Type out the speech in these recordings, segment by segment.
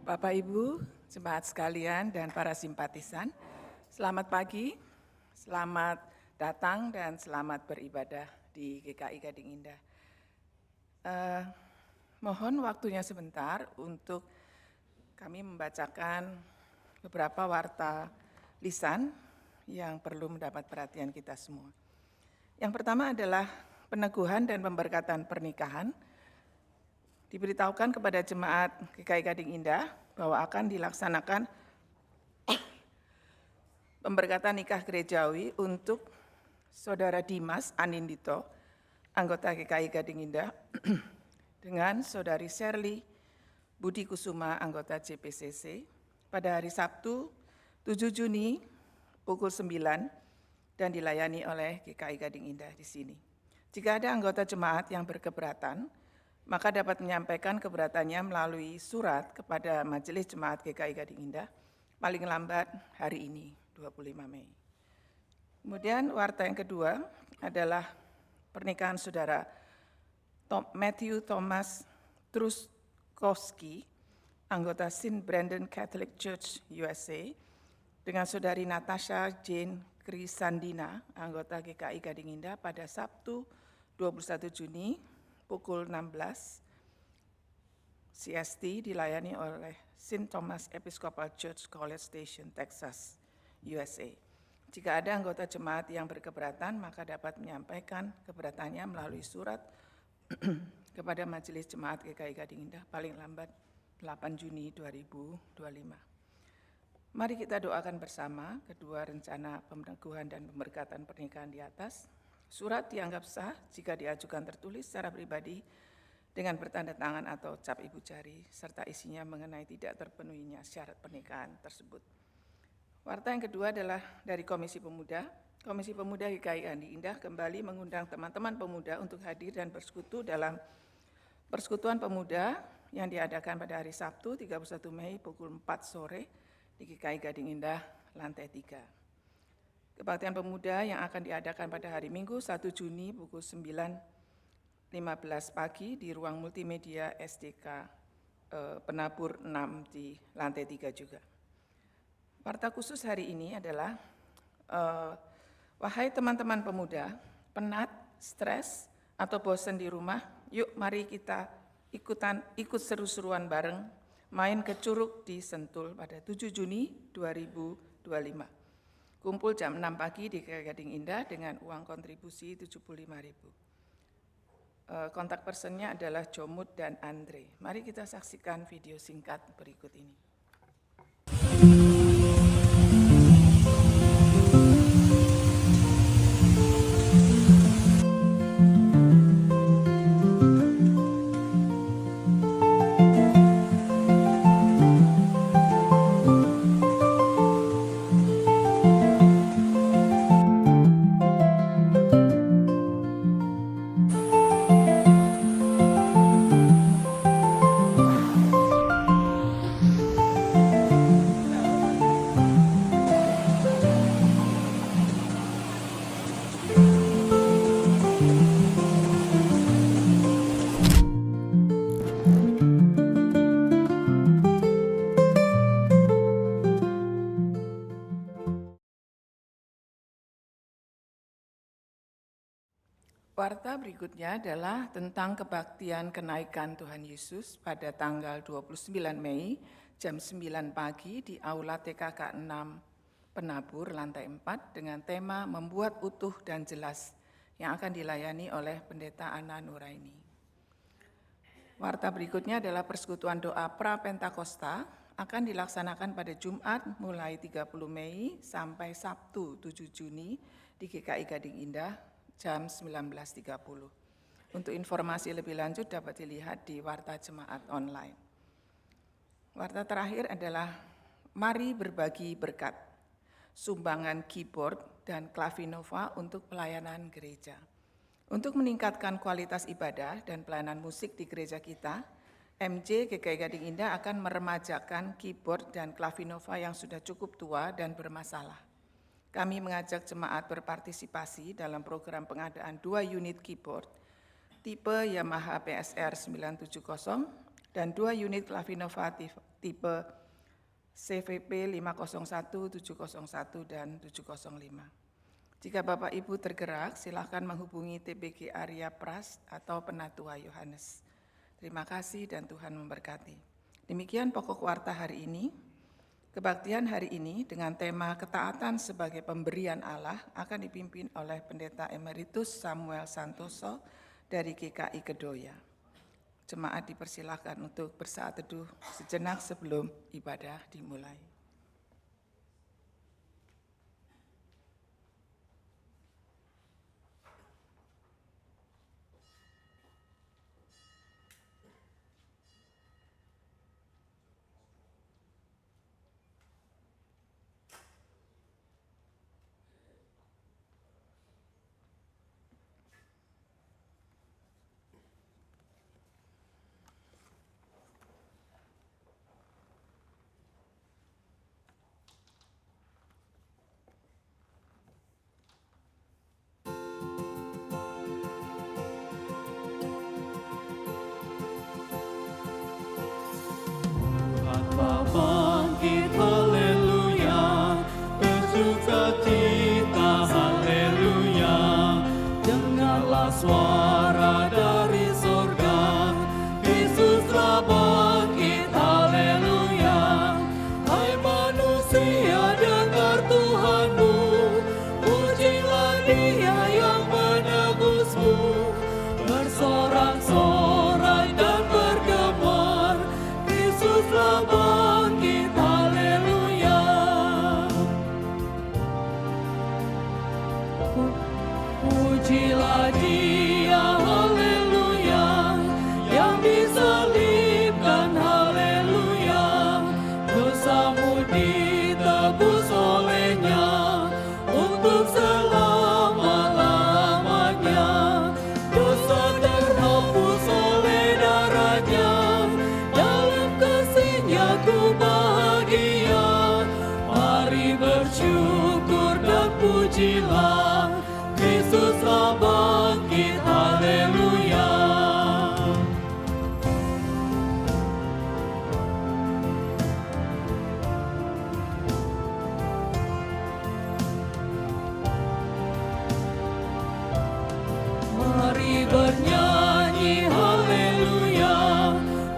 Bapak Ibu, jemaat sekalian dan para simpatisan, selamat pagi, selamat datang dan selamat beribadah di GKI Gading Indah. Mohon waktunya sebentar untuk kami membacakan beberapa warta lisan yang perlu mendapat perhatian kita semua. Yang pertama adalah peneguhan dan pemberkatan pernikahan. Diberitahukan kepada jemaat GKI Gading Indah bahwa akan dilaksanakan pemberkatan nikah gerejawi untuk Saudara Dimas Anindito, anggota GKI Gading Indah, dengan Saudari Shirley Budi Kusuma, anggota JPCC, pada hari Sabtu 7 Juni pukul 9 dan dilayani oleh GKI Gading Indah di sini. Jika ada anggota jemaat yang berkeberatan, maka dapat menyampaikan keberatannya melalui surat kepada Majelis Jemaat GKI Gading Indah paling lambat hari ini, 25 Mei. Kemudian warta yang kedua adalah pernikahan Saudara Matthew Thomas Truskowski, anggota St. Brendan Catholic Church USA, dengan Saudari Natasha Jane Krisandina, anggota GKI Gading Indah, pada Sabtu 21 Juni pukul 16 CST dilayani oleh St. Thomas Episcopal Church, College Station, Texas, USA. Jika ada anggota jemaat yang berkeberatan, maka dapat menyampaikan keberatannya melalui surat kepada Majelis Jemaat GKI Gading Indah paling lambat 8 Juni 2025. Mari kita doakan bersama kedua rencana peneguhan dan pemberkatan pernikahan di atas. Surat dianggap sah jika diajukan tertulis secara pribadi dengan bertanda tangan atau cap ibu jari, serta isinya mengenai tidak terpenuhinya syarat pernikahan tersebut. Warta yang kedua adalah dari Komisi Pemuda. Komisi Pemuda GKI Gading Indah kembali mengundang teman-teman pemuda untuk hadir dan bersekutu dalam Persekutuan Pemuda yang diadakan pada hari Sabtu 31 Mei pukul 4 sore di GKI Gading Indah, lantai 3. Kebaktian pemuda yang akan diadakan pada hari Minggu 1 Juni pukul 9.15 pagi di ruang multimedia SDK Penabur 6 di lantai 3 juga. Warta khusus hari ini adalah, wahai teman-teman pemuda, penat, stres, atau bosan di rumah, yuk mari kita ikut seru-seruan bareng, main ke Curug di Sentul pada 7 Juni 2025. Kumpul jam 6 pagi di Gading Indah dengan uang kontribusi 75.000. Kontak personnya adalah Jomut dan Andre. Mari kita saksikan video singkat berikut ini. Warta berikutnya adalah tentang kebaktian kenaikan Tuhan Yesus pada tanggal 29 Mei jam 9 pagi di Aula TKK 6 Penabur lantai 4 dengan tema membuat utuh dan jelas yang akan dilayani oleh Pendeta Ana Nuraini. Warta berikutnya adalah persekutuan doa pra-Pentakosta akan dilaksanakan pada Jumat mulai 30 Mei sampai Sabtu 7 Juni di GKI Gading Indah jam 19.30. Untuk informasi lebih lanjut dapat dilihat di Warta Jemaat Online. Warta terakhir adalah mari berbagi berkat, sumbangan keyboard dan clavinova untuk pelayanan gereja. Untuk meningkatkan kualitas ibadah dan pelayanan musik di gereja kita, MJ GKI Gading Indah akan meremajakan keyboard dan clavinova yang sudah cukup tua dan bermasalah. Kami mengajak jemaat berpartisipasi dalam program pengadaan 2 unit keyboard tipe Yamaha PSR 970 dan 2 unit Klavinova tipe CVP 501, 701, dan 705. Jika Bapak Ibu tergerak, silakan menghubungi TPG Arya Pras atau Penatua Yohanes. Terima kasih dan Tuhan memberkati. Demikian pokok warta hari ini. Kebaktian hari ini dengan tema ketaatan sebagai pemberian Allah akan dipimpin oleh Pendeta Emeritus Samuel Santoso dari GKI Kedoya. Jemaat dipersilakan untuk bersaat teduh sejenak sebelum ibadah dimulai. Bangkit, haleluya, bersukacita, haleluya. Dengarlah suara dari sorga, Yesus telah bangkit, haleluya. Hai manusia, dengar Tuhanmu, pujilah Dia yang menebusmu. Bersorak-sorai dan bergemar, Yesus telah bangkit, haleluya. Pujilah Dia, haleluya, yang disalibkan, haleluya. Dosamu ditebus olehnya untuk selama-lamanya. Dosa terhapus oleh darahnya, dalam kasih-Nya ku bahagia. Mari bersyukur dan pujilah, Yesus telah bangkit, haleluya. Mari bernyanyi, haleluya,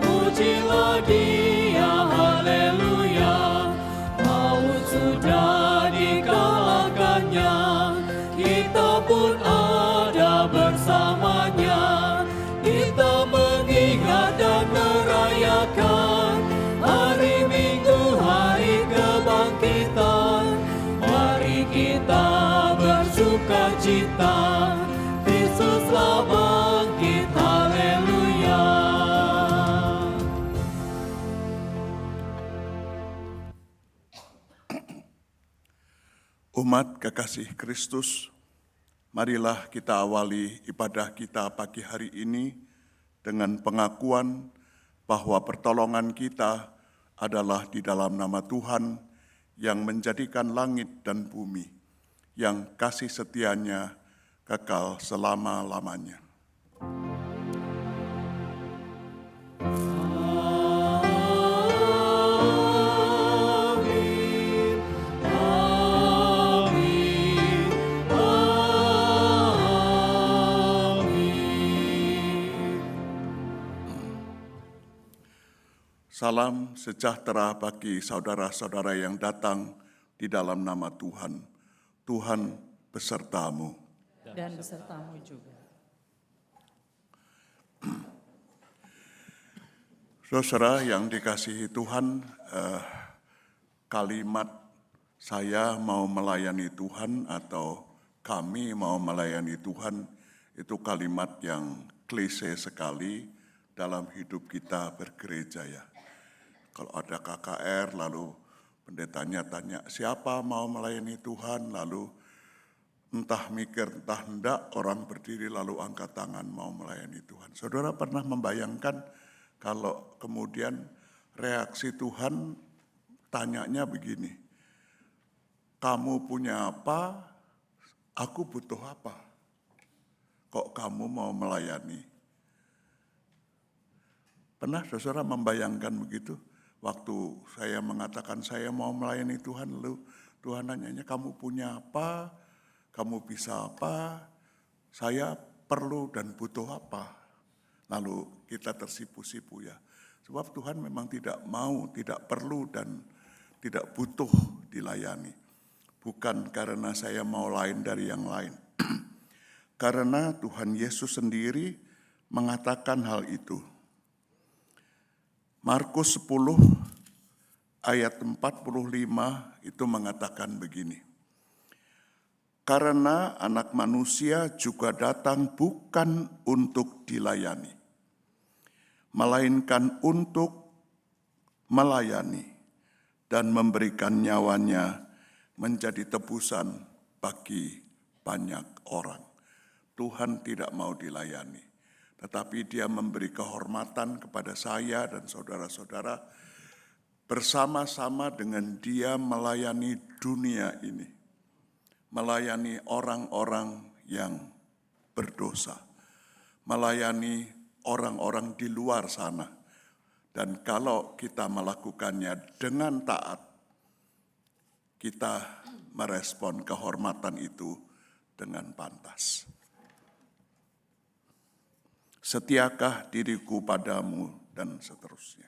pujilah Dia, haleluya. Maut sudah dikalahkannya, kita pun ada bersamanya. Kita mengingat dan merayakan hari Minggu, hari kebangkitan. Mari kita bersukacita, Yesus telah bangkit, haleluya. Umat kekasih Kristus, marilah kita awali ibadah kita pagi hari ini dengan pengakuan bahwa pertolongan kita adalah di dalam nama Tuhan yang menjadikan langit dan bumi, yang kasih setianya kekal selama-lamanya. Salam sejahtera bagi saudara-saudara yang datang di dalam nama Tuhan. Tuhan besertamu. Dan besertamu juga. Saudara yang dikasihi Tuhan, kalimat saya mau melayani Tuhan atau kami mau melayani Tuhan itu kalimat yang klise sekali dalam hidup kita bergereja ya. Kalau ada KKR lalu pendetanya tanya siapa mau melayani Tuhan, lalu entah mikir entah hendak orang berdiri lalu angkat tangan mau melayani Tuhan. Saudara pernah membayangkan kalau kemudian reaksi Tuhan tanyanya begini, kamu punya apa, aku butuh apa, kok kamu mau melayani? Pernah saudara membayangkan begitu? Waktu saya mengatakan saya mau melayani Tuhan, lalu Tuhan nanyanya, kamu punya apa? Kamu bisa apa? Saya perlu dan butuh apa? Lalu kita tersipu-sipu ya. Sebab Tuhan memang tidak mau, tidak perlu dan tidak butuh dilayani. Bukan karena saya mau lain dari yang lain. Karena Tuhan Yesus sendiri mengatakan hal itu. Markus 10 ayat 45 itu mengatakan begini. Karena anak manusia juga datang bukan untuk dilayani, melainkan untuk melayani dan memberikan nyawanya menjadi tebusan bagi banyak orang. Tuhan tidak mau dilayani, tetapi Dia memberi kehormatan kepada saya dan saudara-saudara bersama-sama dengan Dia melayani dunia ini, melayani orang-orang yang berdosa, melayani orang-orang di luar sana. Dan kalau kita melakukannya dengan taat, kita merespon kehormatan itu dengan pantas. Setiakah diriku padamu, dan seterusnya.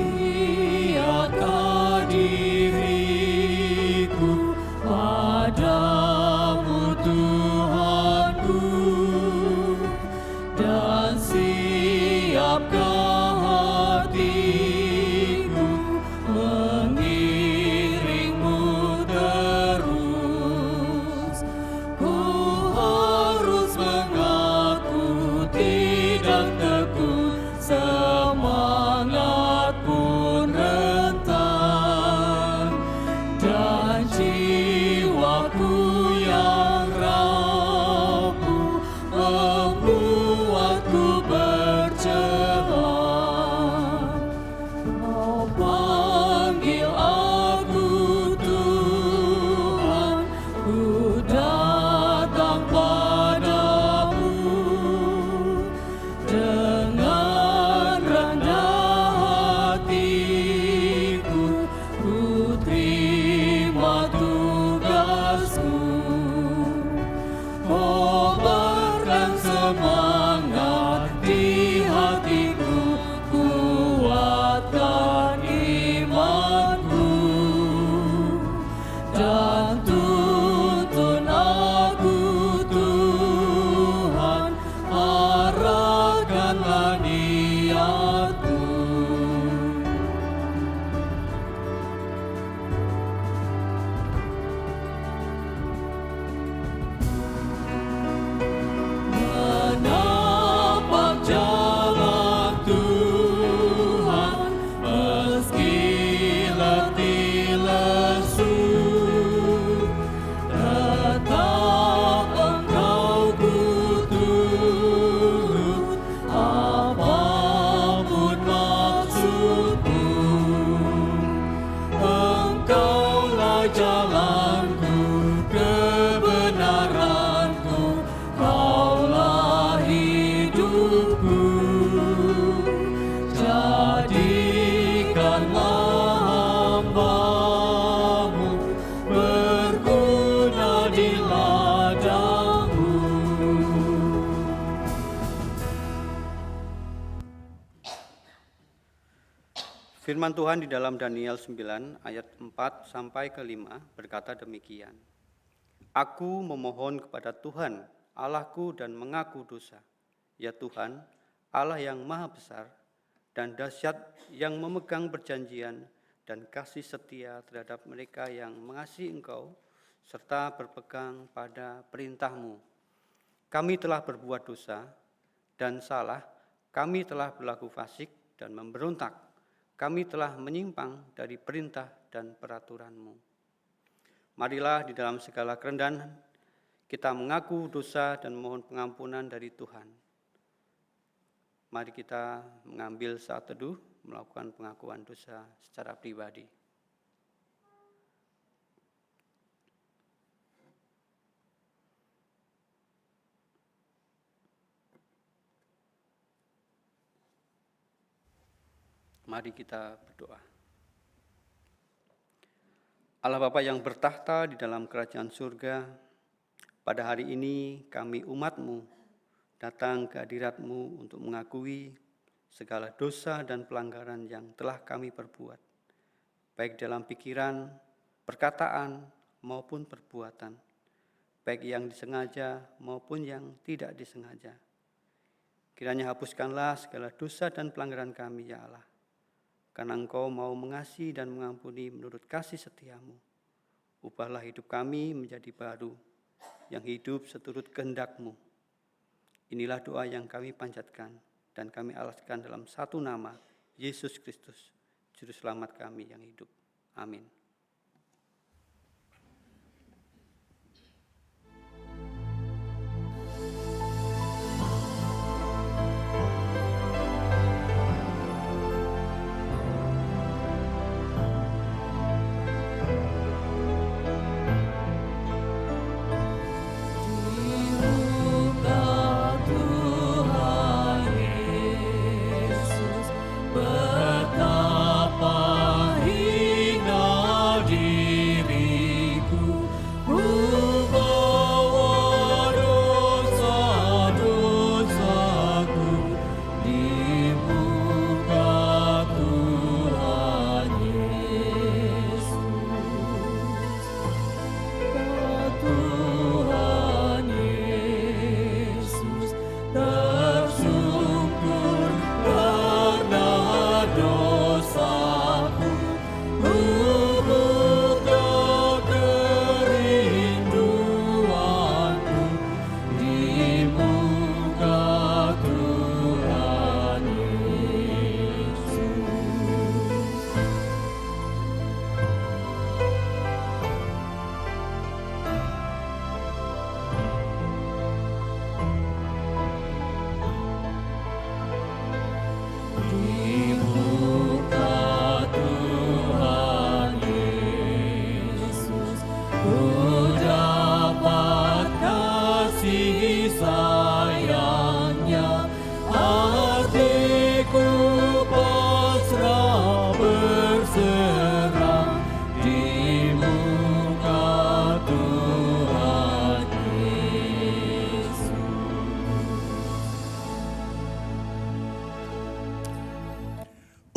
Setiakah diriku padamu Tuhanku, dan siapkah hatiku mengiringmu terus. Ku harus mengaku tidak tekun, semangat pun rentan, dan jiwaku yang rapuh membuatku berjalan. Kau panggil aku Tuhan, ku datang padamu. Dengan rendah hatiku, ku terima tugasku. Kobarkan semangat di hatiku, kuatkan imanku, dan tuntun aku Tuhan, arahkanlah niatku. Menapak jalan Tuhan, meski letih lesu, tetap Engkau ku turut, apapun maksudmu. Engkaulah jalanku, kebenaranku, Kaulah hidupku. Jadikanlah hamba-Mu berguna di ladang-Mu. Firman Tuhan di dalam Daniel 9 ayat 4 sampai ke 5 berkata demikian. Aku memohon kepada Tuhan Allahku dan mengaku dosa. Ya Tuhan, Allah yang maha besar dan dahsyat, yang memegang perjanjian dan kasih setia terhadap mereka yang mengasihi Engkau serta berpegang pada perintah-Mu. Kami telah berbuat dosa dan salah, kami telah berlaku fasik dan memberontak. Kami telah menyimpang dari perintah dan peraturan-Mu. Marilah di dalam segala kerendahan kita mengaku dosa dan mohon pengampunan dari Tuhan. Mari kita mengambil saat teduh melakukan pengakuan dosa secara pribadi. Mari kita berdoa. Allah Bapa yang bertahta di dalam kerajaan surga, pada hari ini kami umat-Mu datang ke hadirat-Mu untuk mengakui segala dosa dan pelanggaran yang telah kami perbuat, baik dalam pikiran, perkataan, maupun perbuatan, baik yang disengaja maupun yang tidak disengaja. Kiranya hapuskanlah segala dosa dan pelanggaran kami, ya Allah, karena Engkau mau mengasihi dan mengampuni menurut kasih setia-Mu. Ubahlah hidup kami menjadi baru, yang hidup seturut kehendak-Mu. Inilah doa yang kami panjatkan dan kami alaskan dalam satu nama, Yesus Kristus, Juru Selamat kami yang hidup. Amin.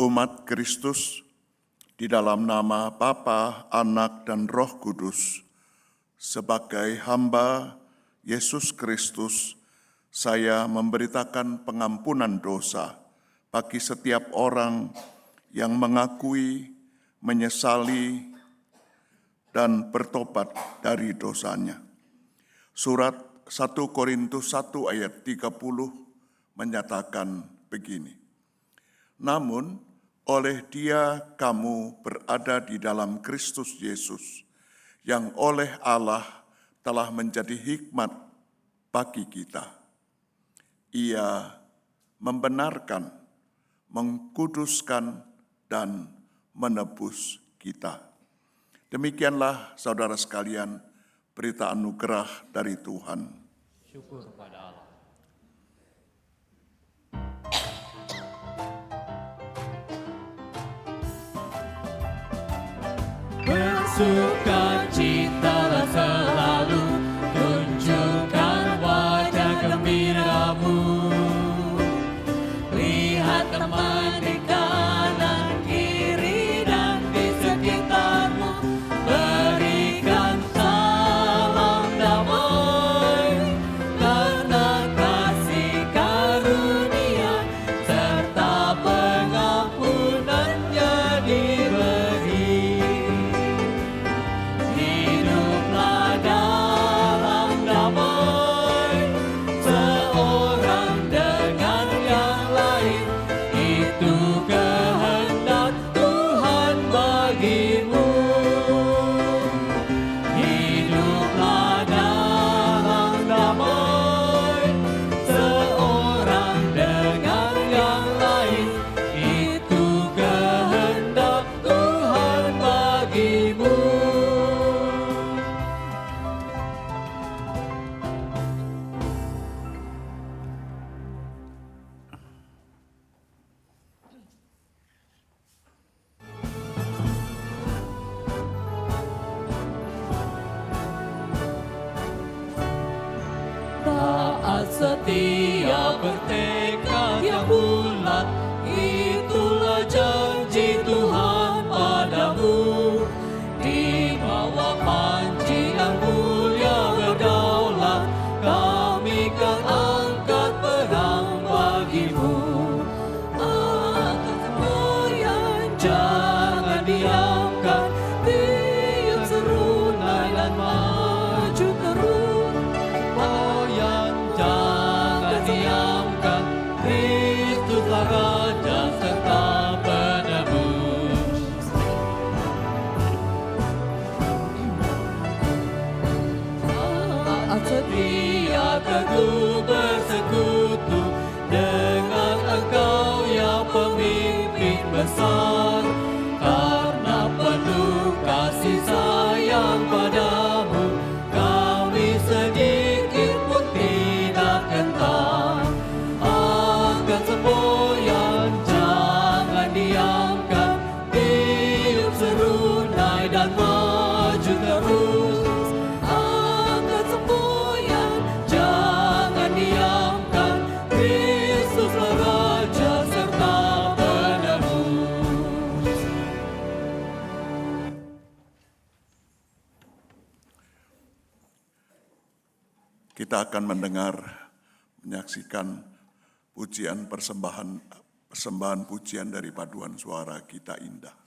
Umat Kristus, di dalam nama Bapa, Anak, dan Roh Kudus, sebagai hamba Yesus Kristus, saya memberitakan pengampunan dosa bagi setiap orang yang mengakui, menyesali, dan bertobat dari dosanya. Surat 1 Korintus 1 ayat 30 menyatakan begini, namun oleh Dia kamu berada di dalam Kristus Yesus, yang oleh Allah telah menjadi hikmat bagi kita. Ia membenarkan, mengkuduskan, dan menebus kita. Demikianlah saudara sekalian, berita anugerah dari Tuhan. Syukur pada Allah. Bersukacitalah selalu, tunjukkan wajah gembiramu. Lihat teman di kanan kiri dan di sekitarmu, berikan salam damai, karena kasih karunia serta pengampunannya diberi. Hiduplah dalam damai, seorang dengan yang lain, itu setia bertekad yang bulat, itulah janji Tuhan padamu. Di bawah panji yang mulia berdaulat, kami kan angkat perang bagimu. Atas semboyan jangan diamkan, tiup serunai dan maju terus. Semboyan jangan diamkan, Kristuslah Raja serta penebus. Taat setia teguh bersekutu dengan Engkau ya pemimpin besar, karena penuh kasih sayang padamu, kami sedikit pun tidak gentar. Angkat semboyan jangan diamkan, tiup serunai dan maju terus. Angkat semboyan jangan diamkan, Kristuslah Raja serta penebus. Kita akan menyaksikan persembahan pujian dari paduan suara Kita Indah.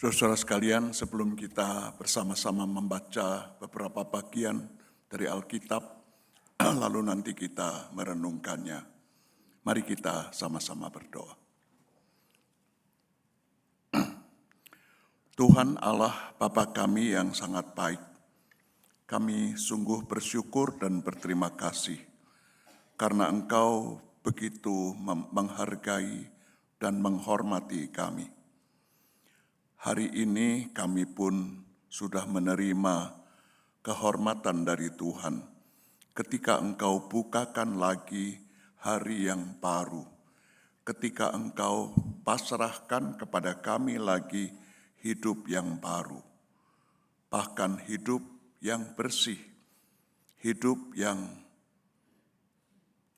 Saudara sekalian, sebelum kita bersama-sama membaca beberapa bagian dari Alkitab, lalu nanti kita merenungkannya, mari kita sama-sama berdoa. Tuhan Allah Bapa kami yang sangat baik, kami sungguh bersyukur dan berterima kasih karena Engkau begitu menghargai dan menghormati kami. Hari ini kami pun sudah menerima kehormatan dari Tuhan ketika Engkau bukakan lagi hari yang baru, ketika Engkau pasrahkan kepada kami lagi hidup yang baru, bahkan hidup yang bersih, hidup yang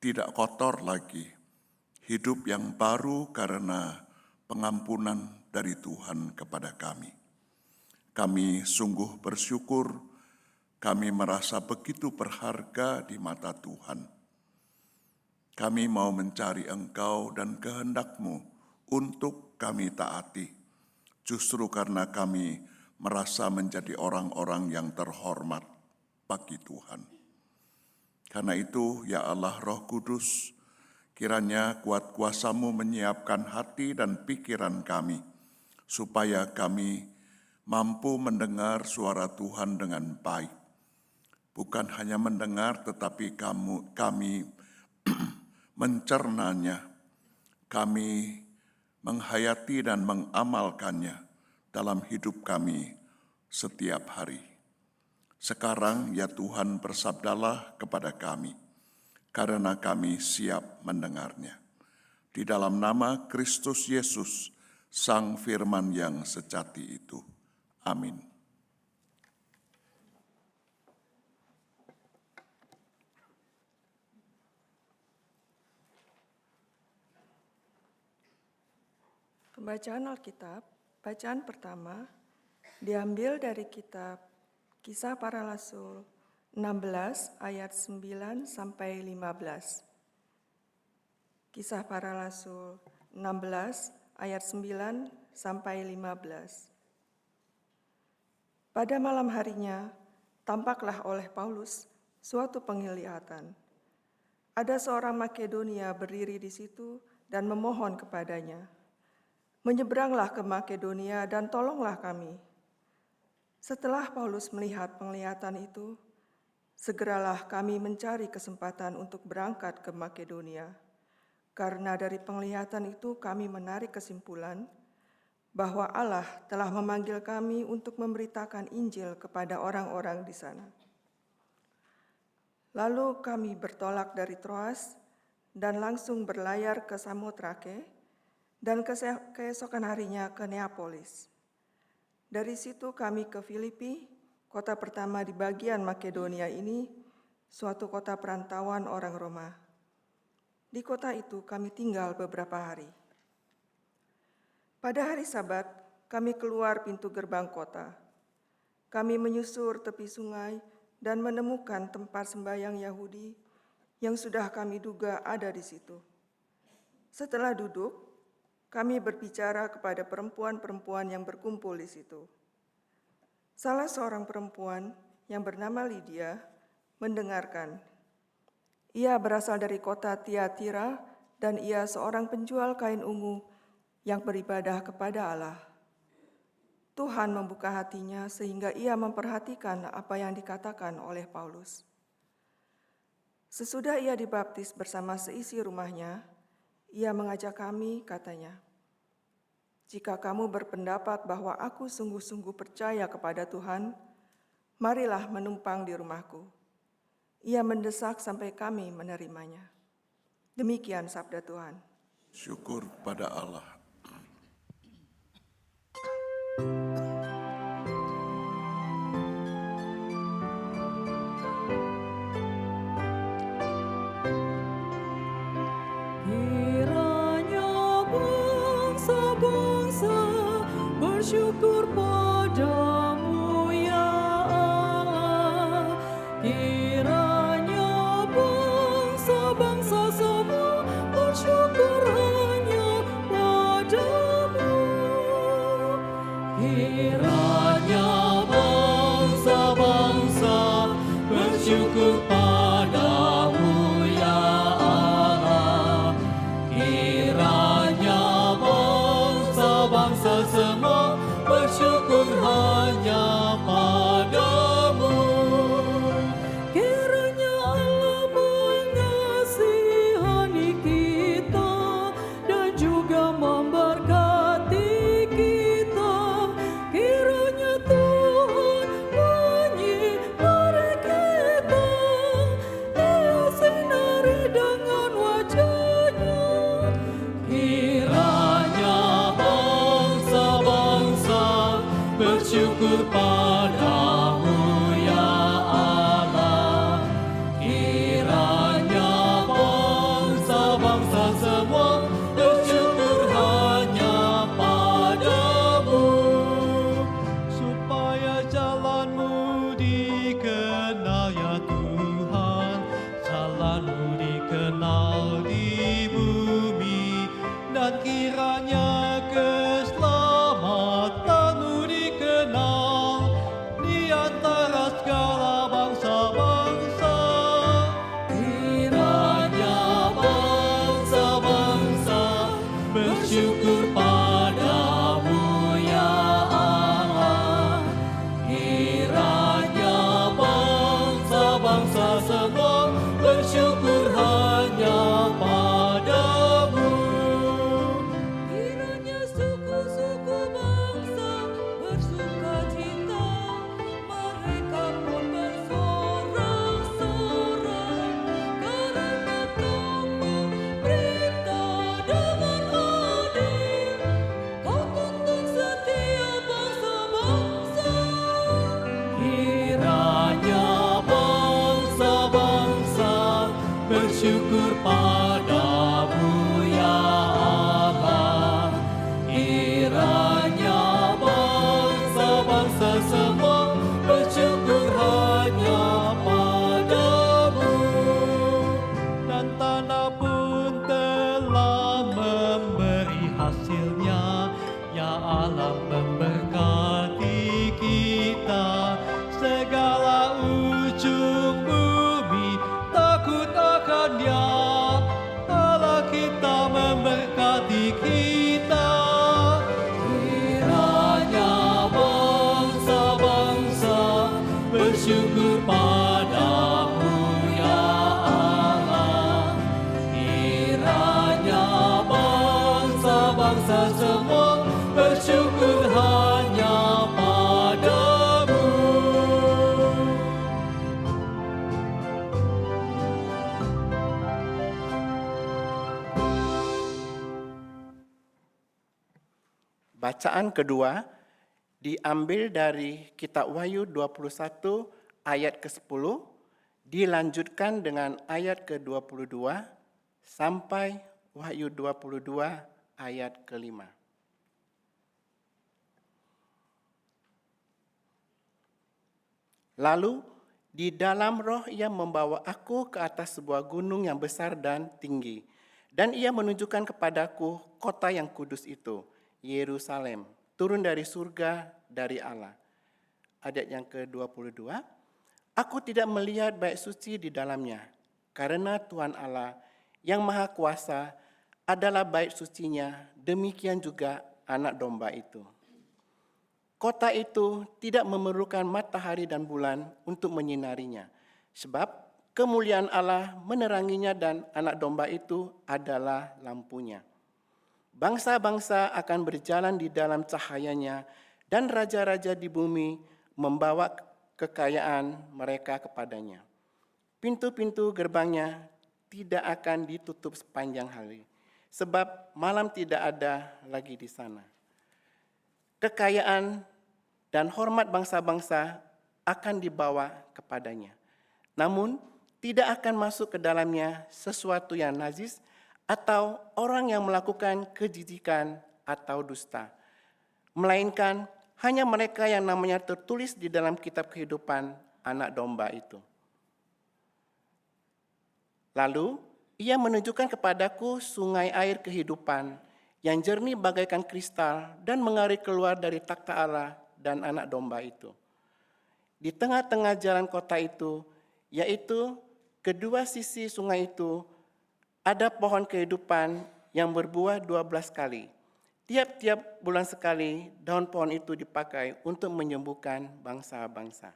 tidak kotor lagi, hidup yang baru karena pengampunan dari Tuhan kepada kami. Kami sungguh bersyukur, kami merasa begitu berharga di mata Tuhan. Kami mau mencari Engkau dan kehendak-Mu untuk kami taati, justru karena kami merasa menjadi orang-orang yang terhormat bagi Tuhan. Karena itu, ya Allah Roh Kudus, kiranya kuat kuasa-Mu menyiapkan hati dan pikiran kami, supaya kami mampu mendengar suara Tuhan dengan baik. Bukan hanya mendengar, tetapi kami mencernanya, kami menghayati dan mengamalkannya dalam hidup kami setiap hari. Sekarang ya Tuhan, bersabdalah kepada kami, karena kami siap mendengarnya. Di dalam nama Kristus Yesus, Sang Firman yang sejati itu. Amin. Pembacaan Alkitab, bacaan pertama, diambil dari kitab Kisah Para Rasul 16 ayat 9 sampai 15. Kisah Para Rasul 16 ayat 9 sampai 15. Pada malam harinya, tampaklah oleh Paulus suatu penglihatan. Ada seorang Makedonia berdiri di situ dan memohon kepadanya, "Menyeberanglah ke Makedonia dan tolonglah kami." Setelah Paulus melihat penglihatan itu, segeralah kami mencari kesempatan untuk berangkat ke Makedonia. Karena dari penglihatan itu kami menarik kesimpulan bahwa Allah telah memanggil kami untuk memberitakan Injil kepada orang-orang di sana. Lalu kami bertolak dari Troas dan langsung berlayar ke Samotrake dan keesokan harinya ke Neapolis. Dari situ kami ke Filipi, kota pertama di bagian Makedonia ini, suatu kota perantauan orang Roma. Di kota itu kami tinggal beberapa hari. Pada hari Sabat, kami keluar pintu gerbang kota. Kami menyusur tepi sungai dan menemukan tempat sembahyang Yahudi yang sudah kami duga ada di situ. Setelah duduk, kami berbicara kepada perempuan-perempuan yang berkumpul di situ. Salah seorang perempuan yang bernama Lydia mendengarkan. Ia berasal dari kota Tiatira dan ia seorang penjual kain ungu yang beribadah kepada Allah. Tuhan membuka hatinya sehingga ia memperhatikan apa yang dikatakan oleh Paulus. Sesudah ia dibaptis bersama seisi rumahnya, ia mengajak kami, katanya, "Jika kamu berpendapat bahwa aku sungguh-sungguh percaya kepada Tuhan, marilah menumpang di rumahku." Ia mendesak sampai kami menerimanya. Demikian sabda Tuhan. Syukur pada Allah. Kiranya bangsa-bangsa bersyukur padamu ya Allah. Kiranya bangsa-bangsa semua bersyukur hanya padamu. Kiranya bangsa-bangsa bersyukur padamu ya Allah. Kiranya bangsa-bangsa semua bersyukur hanya padamu. Kiranya Allah mengasihani kita dan juga memberkati kita. Kiranya Tuhan menyinari kita, Dia sinari dengan wajah-Nya. Kiranya bangsa-bangsa bersyukur padamu ya Allah. Kiranya bangsa-bangsa semua bersyukur hanya padamu. Supaya jalan-Mu dikenal ya Tuhan, jalan-Mu dikenal di bumi, dan kiranya keselamatan-Mu dikenal di antara segala bangsa-bangsa. Kiranya bangsa-bangsa bersyukur padamu ya Allah. Kiranya bangsa-bangsa semua bersyukur hanya padamu. Kiranya suku-suku bangsa bersukacita, mereka pun bersorak-sorai, karena Kamu berita dengan adil. Kau tuntun setia bangsa-bangsa. Kiranya bangsa-bangsa bersyukur padamu ya Allah. Kiranya bangsa-bangsa semua bersyukur hanya padamu. Dan tanah pun telah memberi hasilnya, ya Allah memberkati kita. Segala ujung bumi takut akan Dia, Allah kita memberkati kita. Kiranya bangsa-bangsa bersyukur padamu ya Allah. Kiranya bangsa-bangsa semua bersyukur hanya padamu. Bacaan kedua diambil dari kitab Wahyu 21 ayat ke-10, dilanjutkan dengan ayat ke-22 sampai Wahyu 22 ayat ke-5. Lalu di dalam roh Ia membawa aku ke atas sebuah gunung yang besar dan tinggi, dan Ia menunjukkan kepadaku kota yang kudus itu, Yerusalem, turun dari surga dari Allah. Ayat yang ke-22, aku tidak melihat bait suci di dalamnya, karena Tuhan Allah yang Maha Kuasa adalah bait sucinya, demikian juga anak domba itu. Kota itu tidak memerlukan matahari dan bulan untuk menyinarinya, sebab kemuliaan Allah meneranginya dan anak domba itu adalah lampunya. Bangsa-bangsa akan berjalan di dalam cahayanya, dan raja-raja di bumi membawa kekayaan mereka kepadanya. Pintu-pintu gerbangnya tidak akan ditutup sepanjang hari, sebab malam tidak ada lagi di sana. Kekayaan dan hormat bangsa-bangsa akan dibawa kepadanya. Namun, tidak akan masuk ke dalamnya sesuatu yang najis atau orang yang melakukan kejijikan atau dusta, melainkan hanya mereka yang namanya tertulis di dalam kitab kehidupan anak domba itu. Lalu, ia menunjukkan kepadaku sungai air kehidupan yang jernih bagaikan kristal dan mengalir keluar dari takhta Allah dan anak domba itu. Di tengah-tengah jalan kota itu, yaitu kedua sisi sungai itu, ada pohon kehidupan yang berbuah 12 kali. Tiap-tiap bulan sekali, daun pohon itu dipakai untuk menyembuhkan bangsa-bangsa.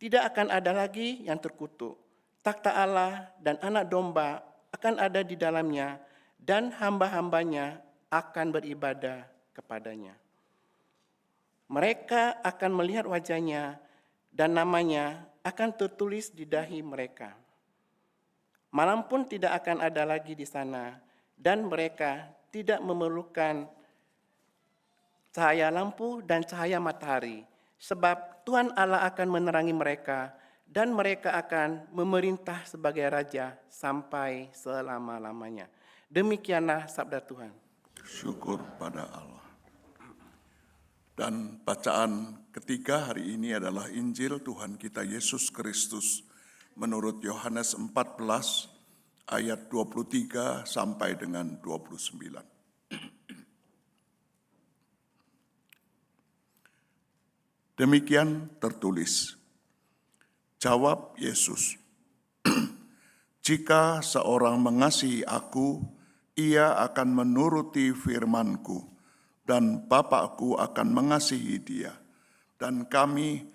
Tidak akan ada lagi yang terkutuk. Takhta Allah dan anak domba akan ada di dalamnya, dan hamba-hambanya akan beribadah kepadanya. Mereka akan melihat wajahnya, dan namanya akan tertulis di dahi mereka. Malam pun tidak akan ada lagi di sana, dan mereka tidak memerlukan cahaya lampu dan cahaya matahari, sebab Tuhan Allah akan menerangi mereka, dan mereka akan memerintah sebagai raja sampai selama-lamanya. Demikianlah sabda Tuhan. Syukur pada Allah. Dan bacaan ketiga hari ini adalah Injil Tuhan kita Yesus Kristus menurut Yohanes 14 ayat 23 sampai dengan 29. Demikian tertulis. Jawab Yesus, jika seorang mengasihi aku, ia akan menuruti firman-Ku, dan Bapa-Ku akan mengasihi dia, dan kami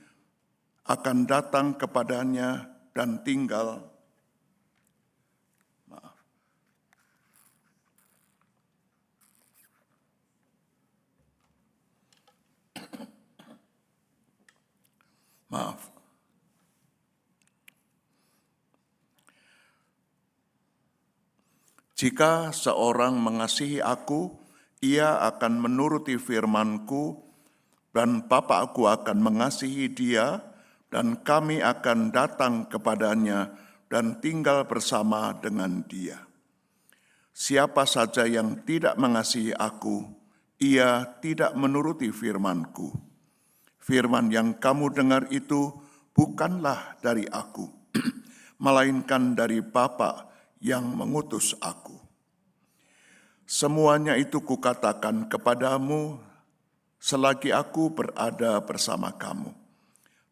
akan datang kepadanya dan tinggal. Maaf. Jika seorang mengasihi aku, ia akan menuruti firman-Ku, dan Bapa-Ku akan mengasihi dia, dan kami akan datang kepadanya dan tinggal bersama dengan dia. Siapa saja yang tidak mengasihi aku, ia tidak menuruti firman-Ku. Firman yang kamu dengar itu bukanlah dari aku, melainkan dari Bapa yang mengutus aku. Semuanya itu kukatakan kepadamu selagi aku berada bersama kamu.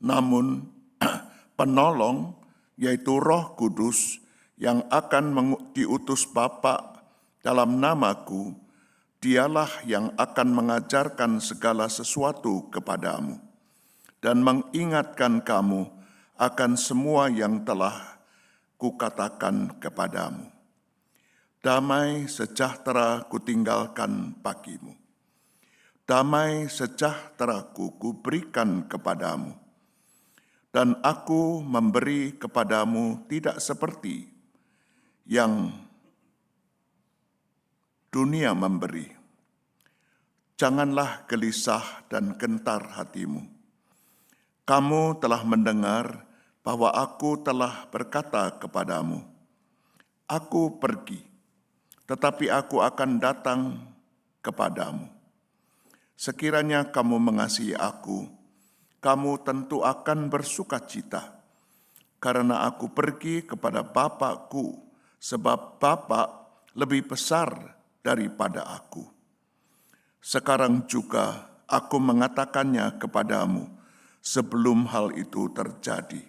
Namun penolong, yaitu Roh Kudus yang akan diutus Bapa dalam namaku, dialah yang akan mengajarkan segala sesuatu kepadamu dan mengingatkan kamu akan semua yang telah kukatakan kepadamu. Damai sejahtera kutinggalkan bagimu. Damai sejahtera kuberikan kepadamu. Dan aku memberi kepadamu tidak seperti yang dunia memberi. Janganlah gelisah dan gentar hatimu. Kamu telah mendengar bahwa aku telah berkata kepadamu, aku pergi, tetapi aku akan datang kepadamu. Sekiranya kamu mengasihi aku, kamu tentu akan bersukacita, karena aku pergi kepada Bapa-Ku, sebab Bapa lebih besar daripada aku. Sekarang juga aku mengatakannya kepadamu sebelum hal itu terjadi,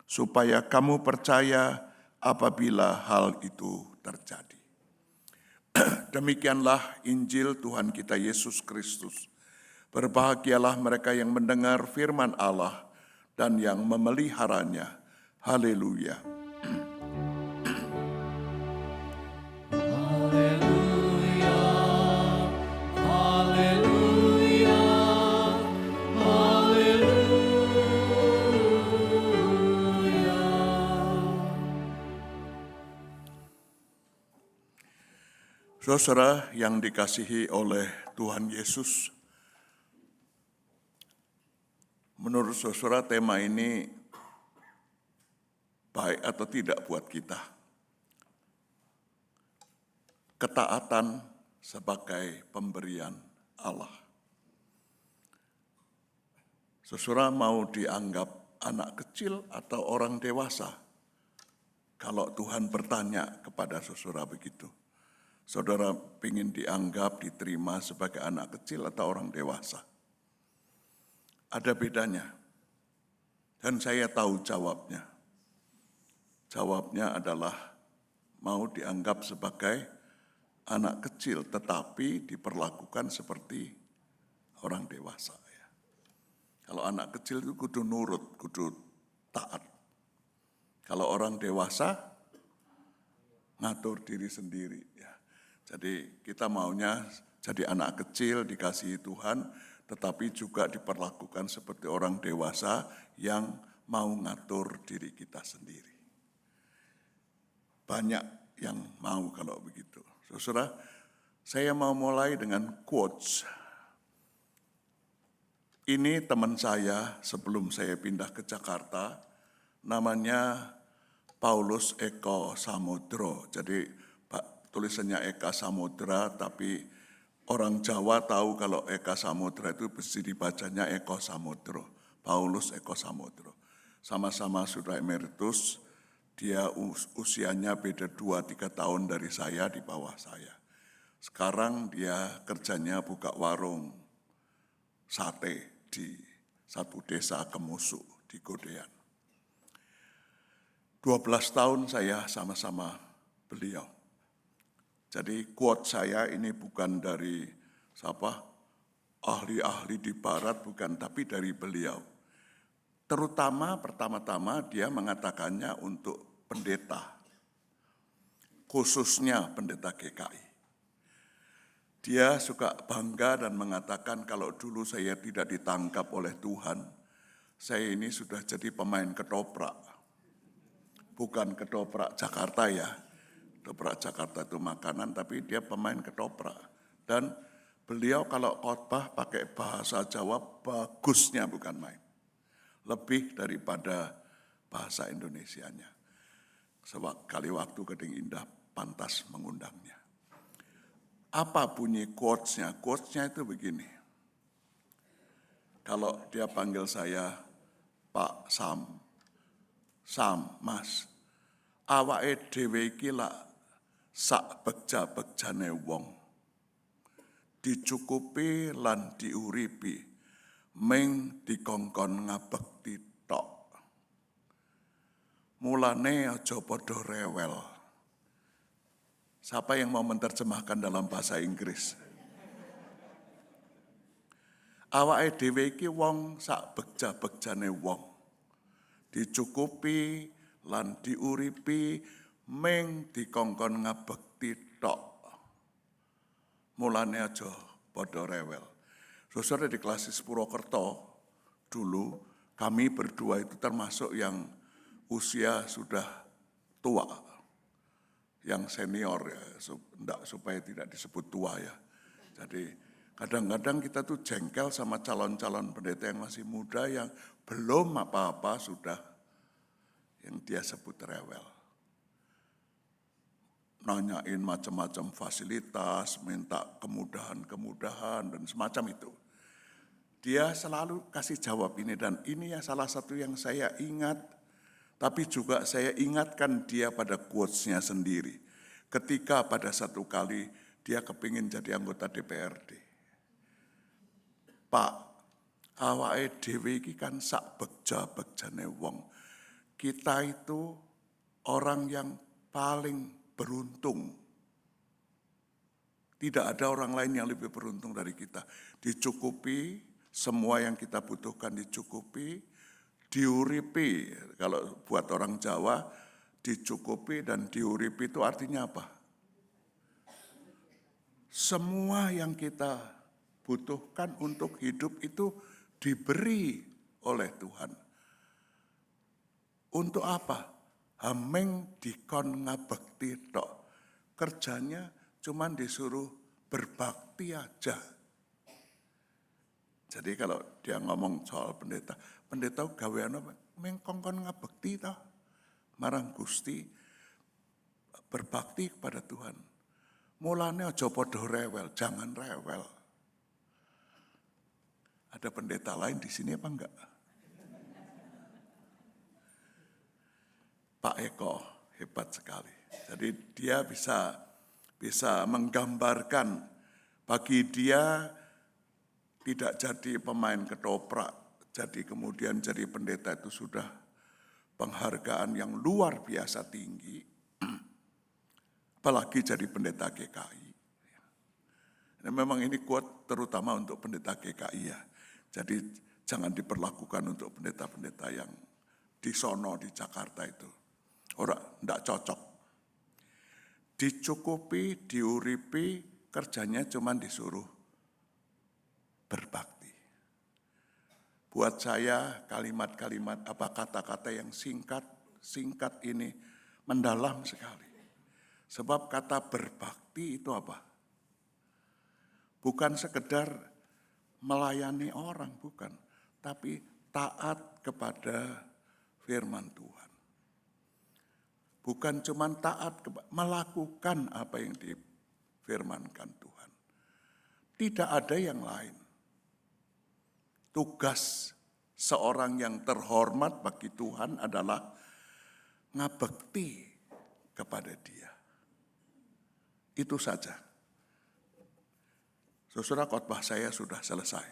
supaya kamu percaya apabila hal itu terjadi. Demikianlah Injil Tuhan kita Yesus Kristus. Berbahagialah mereka yang mendengar firman Allah dan yang memeliharanya. Haleluya. Haleluya, haleluya, haleluya. Saudara yang dikasihi oleh Tuhan Yesus, menurut saudara tema ini baik atau tidak buat kita? Ketaatan sebagai pemberian Allah. Saudara mau dianggap anak kecil atau orang dewasa? Kalau Tuhan bertanya kepada saudara begitu, saudara ingin dianggap, diterima sebagai anak kecil atau orang dewasa? Ada bedanya. Dan saya tahu jawabnya. Jawabnya adalah mau dianggap sebagai anak kecil, tetapi diperlakukan seperti orang dewasa. Ya. Kalau anak kecil itu kudu nurut, kudu taat. Kalau orang dewasa, ngatur diri sendiri. Ya. Jadi kita maunya jadi anak kecil, dikasihi Tuhan, tetapi juga diperlakukan seperti orang dewasa yang mau ngatur diri kita sendiri. Banyak yang mau kalau begitu. Saudara, saya mau mulai dengan quotes. Ini teman saya sebelum saya pindah ke Jakarta, namanya Paulus Eko Samudro. Jadi tulisannya Eka Samudra, tapi orang Jawa tahu kalau Eka Samudra itu mesti dibacanya Eko Samudro. Paulus Eko Samudro. Sama-sama sudah emeritus, dia usianya beda 2-3 tahun dari saya, di bawah saya. Sekarang dia kerjanya buka warung sate di satu desa Kemusu di Godean. 12 tahun saya sama-sama beliau. Jadi quote saya ini bukan dari ahli-ahli di barat, bukan, tapi dari beliau. Terutama pertama-tama dia mengatakannya untuk pendeta, khususnya pendeta GKI. Dia suka bangga dan mengatakan kalau dulu saya tidak ditangkap oleh Tuhan, saya ini sudah jadi pemain ketoprak. Bukan ketoprak Jakarta ya, ketoprak Jakarta itu makanan, tapi dia pemain ketoprak. Dan beliau kalau khotbah pakai bahasa Jawa bagusnya bukan main. Lebih daripada bahasa Indonesianya. Sekali waktu Keding Indah pantas mengundangnya. Apa bunyi quotes-nya? Quotes-nya itu begini. Kalau dia panggil saya Pak Sam, Mas, awake dhewe iki lak sak begja-begjane wong. Dicukupi lan diuripi, ming dikongkon ngabekti tok. Mulane aja padha rewel. Siapa yang mau menerjemahkan dalam bahasa Inggris? Awake dhewe iki wong sak begja-begjane wong. Dicukupi lan diuripi, ming dikongkon ngabekti tok. Mulane aja padha rewel. Saudara, di Klasis Purwokerto dulu kami berdua itu termasuk yang usia sudah tua, yang senior ya, supaya tidak disebut tua ya. Jadi kadang-kadang kita tuh jengkel sama calon-calon pendeta yang masih muda yang belum apa-apa sudah yang dia sebut rewel. Nanyain macam-macam fasilitas, minta kemudahan-kemudahan dan semacam itu. Dia selalu kasih jawab ini, dan ini ya salah satu yang saya ingat, tapi juga saya ingatkan dia pada quotes-nya sendiri. Ketika pada satu kali dia kepingin jadi anggota DPRD. Pak, awake dhewe iki kan sak begja-begjane wong. Kita itu orang yang paling beruntung Tidak ada orang lain yang lebih beruntung dari kita. Dicukupi, semua yang kita butuhkan dicukupi, diuripi. Kalau buat orang Jawa, dicukupi dan diuripi itu artinya apa? Semua yang kita butuhkan untuk hidup itu diberi oleh Tuhan. Untuk apa? Hameng dikon ngabekti tok. Kerjanya cuman disuruh berbakti aja. Jadi kalau dia ngomong soal pendeta, pendeta gawean apa? Mengkongkon ngabekti toh. Marang Gusti berbakti kepada Tuhan. Mulane aja padha rewel, jangan rewel. Ada pendeta lain di sini apa enggak? Pak Eko hebat sekali. Jadi dia bisa menggambarkan, bagi dia tidak jadi pemain ketoprak, jadi kemudian jadi pendeta itu sudah penghargaan yang luar biasa tinggi, apalagi jadi pendeta GKI. Dan memang ini quote terutama untuk pendeta GKI ya. Jadi jangan diperlakukan untuk pendeta-pendeta yang di sono di Jakarta itu. Orang tidak cocok. Dicukupi, diuripi, kerjanya cuma disuruh berbakti. Buat saya kalimat-kalimat apa kata-kata yang singkat ini mendalam sekali. Sebab kata berbakti itu apa? Bukan sekedar melayani orang, bukan. Tapi taat kepada firman Tuhan. Bukan cuma taat, melakukan apa yang difirmankan Tuhan. Tidak ada yang lain. Tugas seorang yang terhormat bagi Tuhan adalah ngabekti kepada Dia. Itu saja. Saudara, khotbah saya sudah selesai.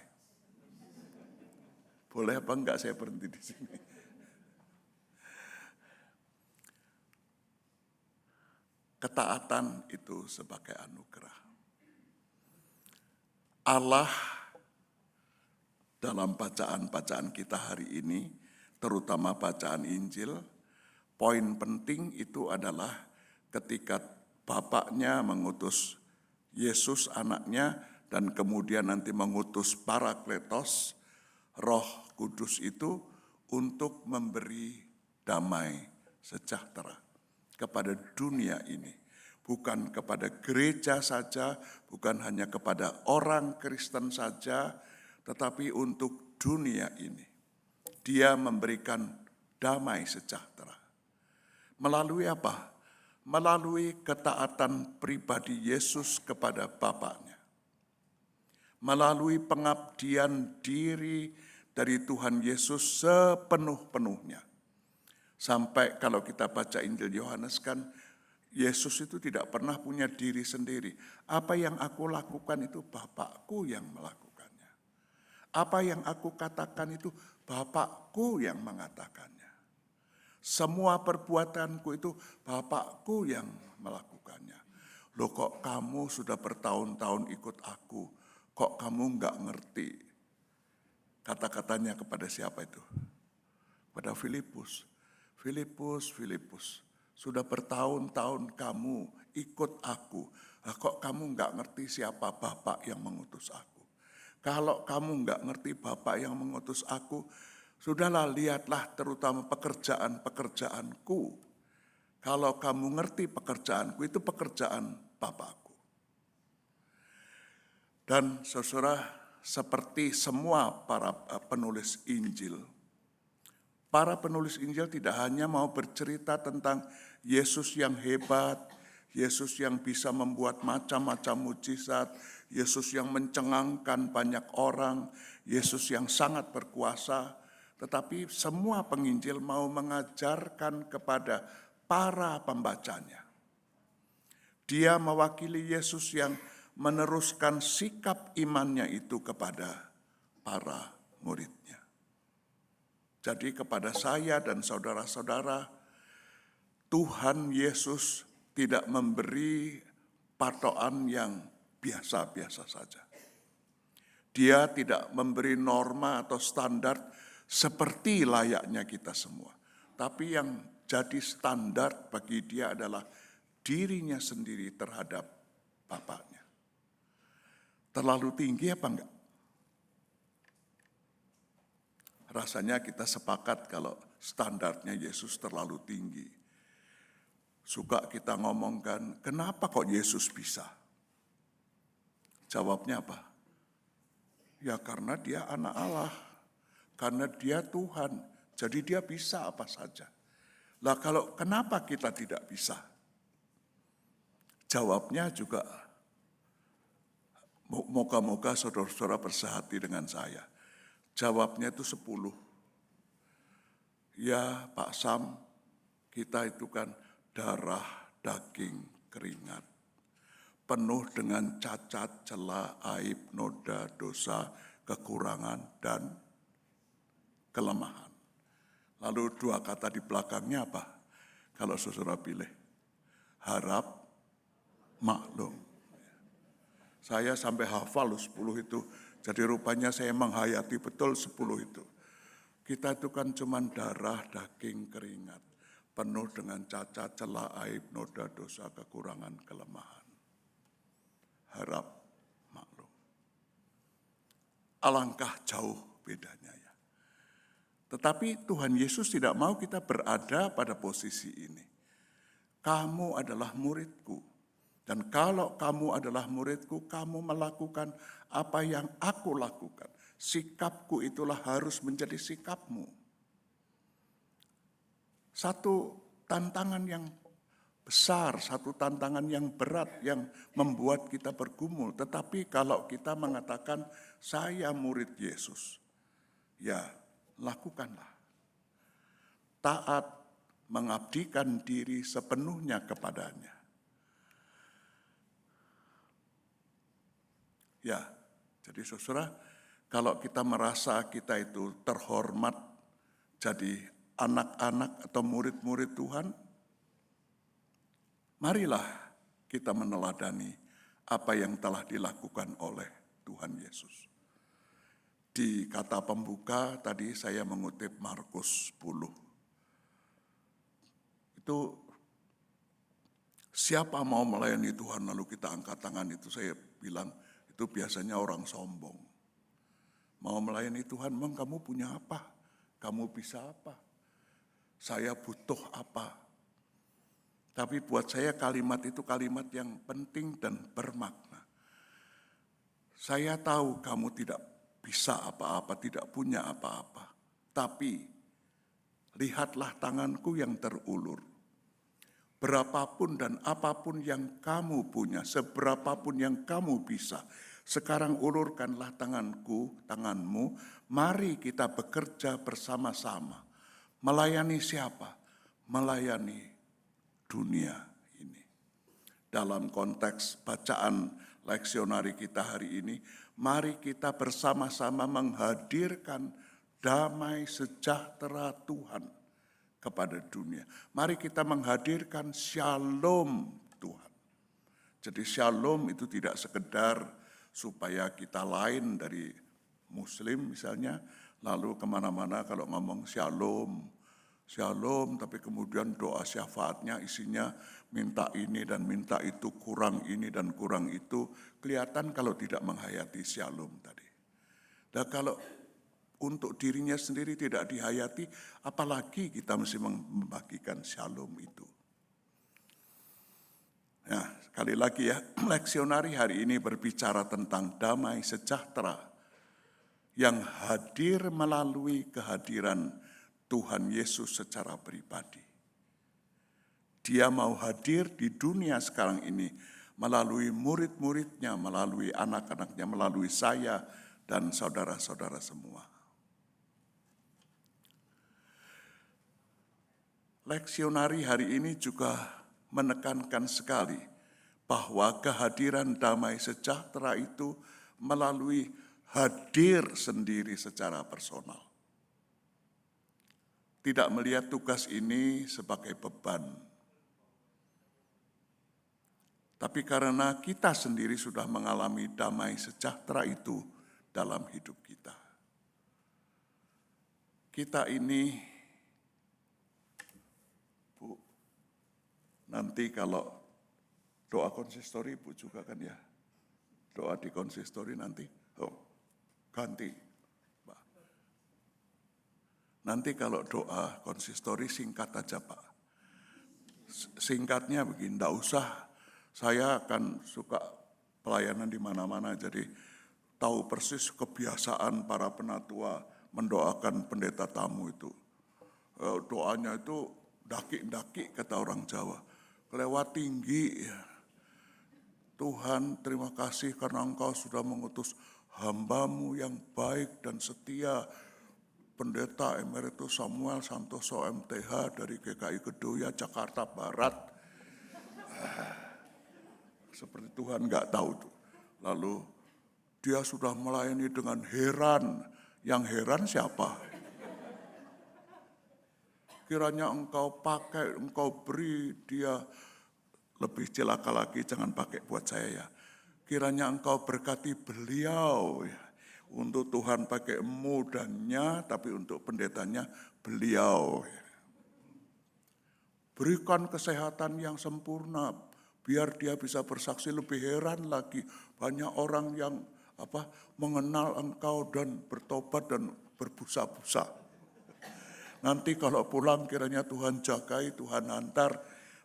Boleh apa enggak saya berhenti di sini? Ketaatan itu sebagai anugerah. Allah dalam bacaan-bacaan kita hari ini, terutama bacaan Injil, poin penting itu adalah ketika Bapaknya mengutus Yesus anaknya dan kemudian nanti mengutus Parakletos, Roh Kudus itu untuk memberi damai sejahtera kepada dunia ini. Bukan kepada gereja saja, bukan hanya kepada orang Kristen saja, tetapi untuk dunia ini. Dia memberikan damai sejahtera. Melalui apa? Melalui ketaatan pribadi Yesus kepada Bapaknya. Melalui pengabdian diri dari Tuhan Yesus sepenuh-penuhnya. Sampai kalau kita baca Injil Yohanes kan, Yesus itu tidak pernah punya diri sendiri. Apa yang aku lakukan itu Bapakku yang melakukannya. Apa yang aku katakan itu Bapakku yang mengatakannya. Semua perbuatanku itu Bapakku yang melakukannya. Loh kok kamu sudah bertahun-tahun ikut aku, kok kamu enggak ngerti? Kata-katanya kepada siapa itu? Kepada Filipus. Filipus, sudah bertahun-tahun kamu ikut aku. Kok kamu enggak ngerti siapa Bapak yang mengutus aku? Kalau kamu enggak ngerti Bapak yang mengutus aku, sudahlah lihatlah terutama pekerjaan-pekerjaanku. Kalau kamu ngerti pekerjaanku, itu pekerjaan Bapakku. Dan saudara, seperti semua para penulis Injil, para penulis Injil tidak hanya mau bercerita tentang Yesus yang hebat, Yesus yang bisa membuat macam-macam mujizat, Yesus yang mencengangkan banyak orang, Yesus yang sangat berkuasa, tetapi semua penginjil mau mengajarkan kepada para pembacanya. Dia mewakili Yesus yang meneruskan sikap imannya itu kepada para muridnya. Jadi kepada saya dan saudara-saudara, Tuhan Yesus tidak memberi patokan yang biasa-biasa saja. Dia tidak memberi norma atau standar seperti layaknya kita semua. Tapi yang jadi standar bagi dia adalah dirinya sendiri terhadap Bapaknya. Terlalu tinggi apa enggak? Rasanya kita sepakat kalau standarnya Yesus terlalu tinggi. Suka kita ngomongkan, kenapa kok Yesus bisa? Jawabnya apa? Ya karena dia anak Allah, karena dia Tuhan, jadi dia bisa apa saja. Lah kalau kenapa kita tidak bisa? Jawabnya juga, moga-moga saudara-saudara bersehati dengan saya. Jawabnya itu 10. Ya Pak Sam, kita itu kan darah, daging, keringat. Penuh dengan cacat, celah, aib, noda, dosa, kekurangan, dan kelemahan. Lalu 2 kata di belakangnya apa? Kalau saudara pilih, harap, maklum. Saya sampai hafal 10 itu, jadi rupanya saya menghayati betul 10 itu. Kita itu kan cuman darah, daging, keringat, penuh dengan cacat, celah, aib, noda, dosa, kekurangan, kelemahan. Harap, maklum. Alangkah jauh bedanya ya. Tetapi Tuhan Yesus tidak mau kita berada pada posisi ini. Kamu adalah muridku. Dan kalau kamu adalah muridku, kamu melakukan apa yang aku lakukan. Sikapku itulah harus menjadi sikapmu. Satu tantangan yang besar, satu tantangan yang berat yang membuat kita bergumul. Tetapi kalau kita mengatakan saya murid Yesus, ya lakukanlah. Taat, mengabdikan diri sepenuhnya kepadanya. Ya, jadi saudara, kalau kita merasa kita itu terhormat jadi anak-anak atau murid-murid Tuhan, marilah kita meneladani apa yang telah dilakukan oleh Tuhan Yesus. Di kata pembuka tadi saya mengutip Markus 10. Itu siapa mau melayani Tuhan lalu kita angkat tangan itu, saya bilang itu biasanya orang sombong. Mau melayani Tuhan, memang kamu punya apa? Kamu bisa apa? Saya butuh apa? Tapi buat saya kalimat itu kalimat yang penting dan bermakna. Saya tahu kamu tidak bisa apa-apa, tidak punya apa-apa. Tapi lihatlah tanganku yang terulur. Berapapun dan apapun yang kamu punya, seberapapun yang kamu bisa, sekarang ulurkanlah tanganmu, mari kita bekerja bersama-sama. Melayani siapa? Melayani dunia ini. Dalam konteks bacaan leksionari kita hari ini, mari kita bersama-sama menghadirkan damai sejahtera Tuhan kepada dunia. Mari kita menghadirkan shalom Tuhan. Jadi shalom itu tidak sekedar supaya kita lain dari Muslim misalnya, lalu kemana-mana kalau ngomong shalom, tapi kemudian doa syafaatnya isinya minta ini dan minta itu, kurang ini dan kurang itu, kelihatan kalau tidak menghayati shalom tadi. Dan kalau untuk dirinya sendiri tidak dihayati, apalagi kita mesti membagikan shalom itu. Nah, sekali lagi ya, leksionari hari ini berbicara tentang damai sejahtera yang hadir melalui kehadiran Tuhan Yesus secara pribadi. Dia mau hadir di dunia sekarang ini melalui murid-muridnya, melalui anak-anaknya, melalui saya dan saudara-saudara semua. Leksionari hari ini juga menekankan sekali bahwa kehadiran damai sejahtera itu melalui hadir sendiri secara personal. Tidak melihat tugas ini sebagai beban. Tapi karena kita sendiri sudah mengalami damai sejahtera itu dalam hidup kita. Kita ini, Bu, nanti kalau doa konsistori, Bu juga kan ya? Doa di konsistori nanti, ganti. Pak. Nanti kalau doa konsistori singkat aja Pak. Singkatnya begini, enggak usah. Saya akan suka pelayanan di mana-mana, jadi tahu persis kebiasaan para penatua mendoakan pendeta tamu itu. Doanya itu daki-daki kata orang Jawa, kelewat tinggi. Ya. Tuhan terima kasih karena Engkau sudah mengutus hamba-Mu yang baik dan setia, Pendeta Emeritus Samuel Santoso MTH dari GKI Kedoya, Jakarta Barat. Seperti Tuhan nggak tahu tuh. Lalu dia sudah melayani dengan heran. Yang heran siapa? Kiranya Engkau pakai, Engkau beri dia. Lebih celaka lagi, jangan pakai buat saya ya. Kiranya Engkau berkati beliau ya. Untuk Tuhan pakai mudanya, tapi untuk pendetanya beliau. Ya. Berikan kesehatan yang sempurna, biar dia bisa bersaksi. Lebih heran lagi, banyak orang yang mengenal Engkau dan bertobat dan berbusa-busa. Nanti kalau pulang kiranya Tuhan jagai, Tuhan antar.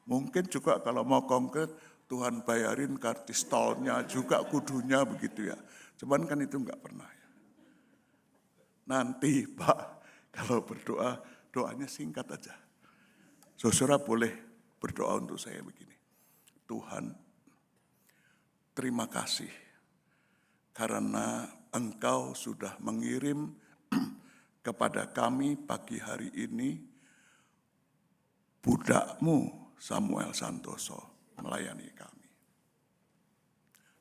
Mungkin juga kalau mau konkret, Tuhan bayarin kartis tolnya juga kudunya begitu ya. Cuman kan itu enggak pernah ya. Nanti Pak, kalau berdoa, doanya singkat aja. Saudara boleh berdoa untuk saya begini. Tuhan, terima kasih karena Engkau sudah mengirim kepada kami pagi hari ini budak-Mu Samuel Santoso melayani kami.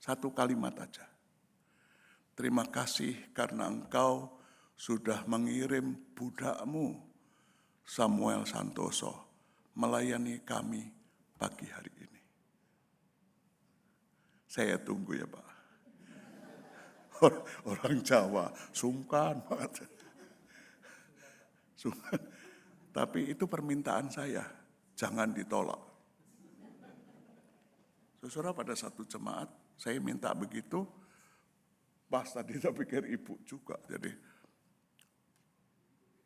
Satu kalimat aja. Terima kasih karena Engkau sudah mengirim budak-Mu Samuel Santoso melayani kami pagi hari ini. Saya tunggu ya Pak. Orang Jawa sungkan banget. Sungkan. Tapi itu permintaan saya. Jangan ditolak. Saudara pada satu jemaat, saya minta begitu, pas tadi saya pikir ibu juga. Jadi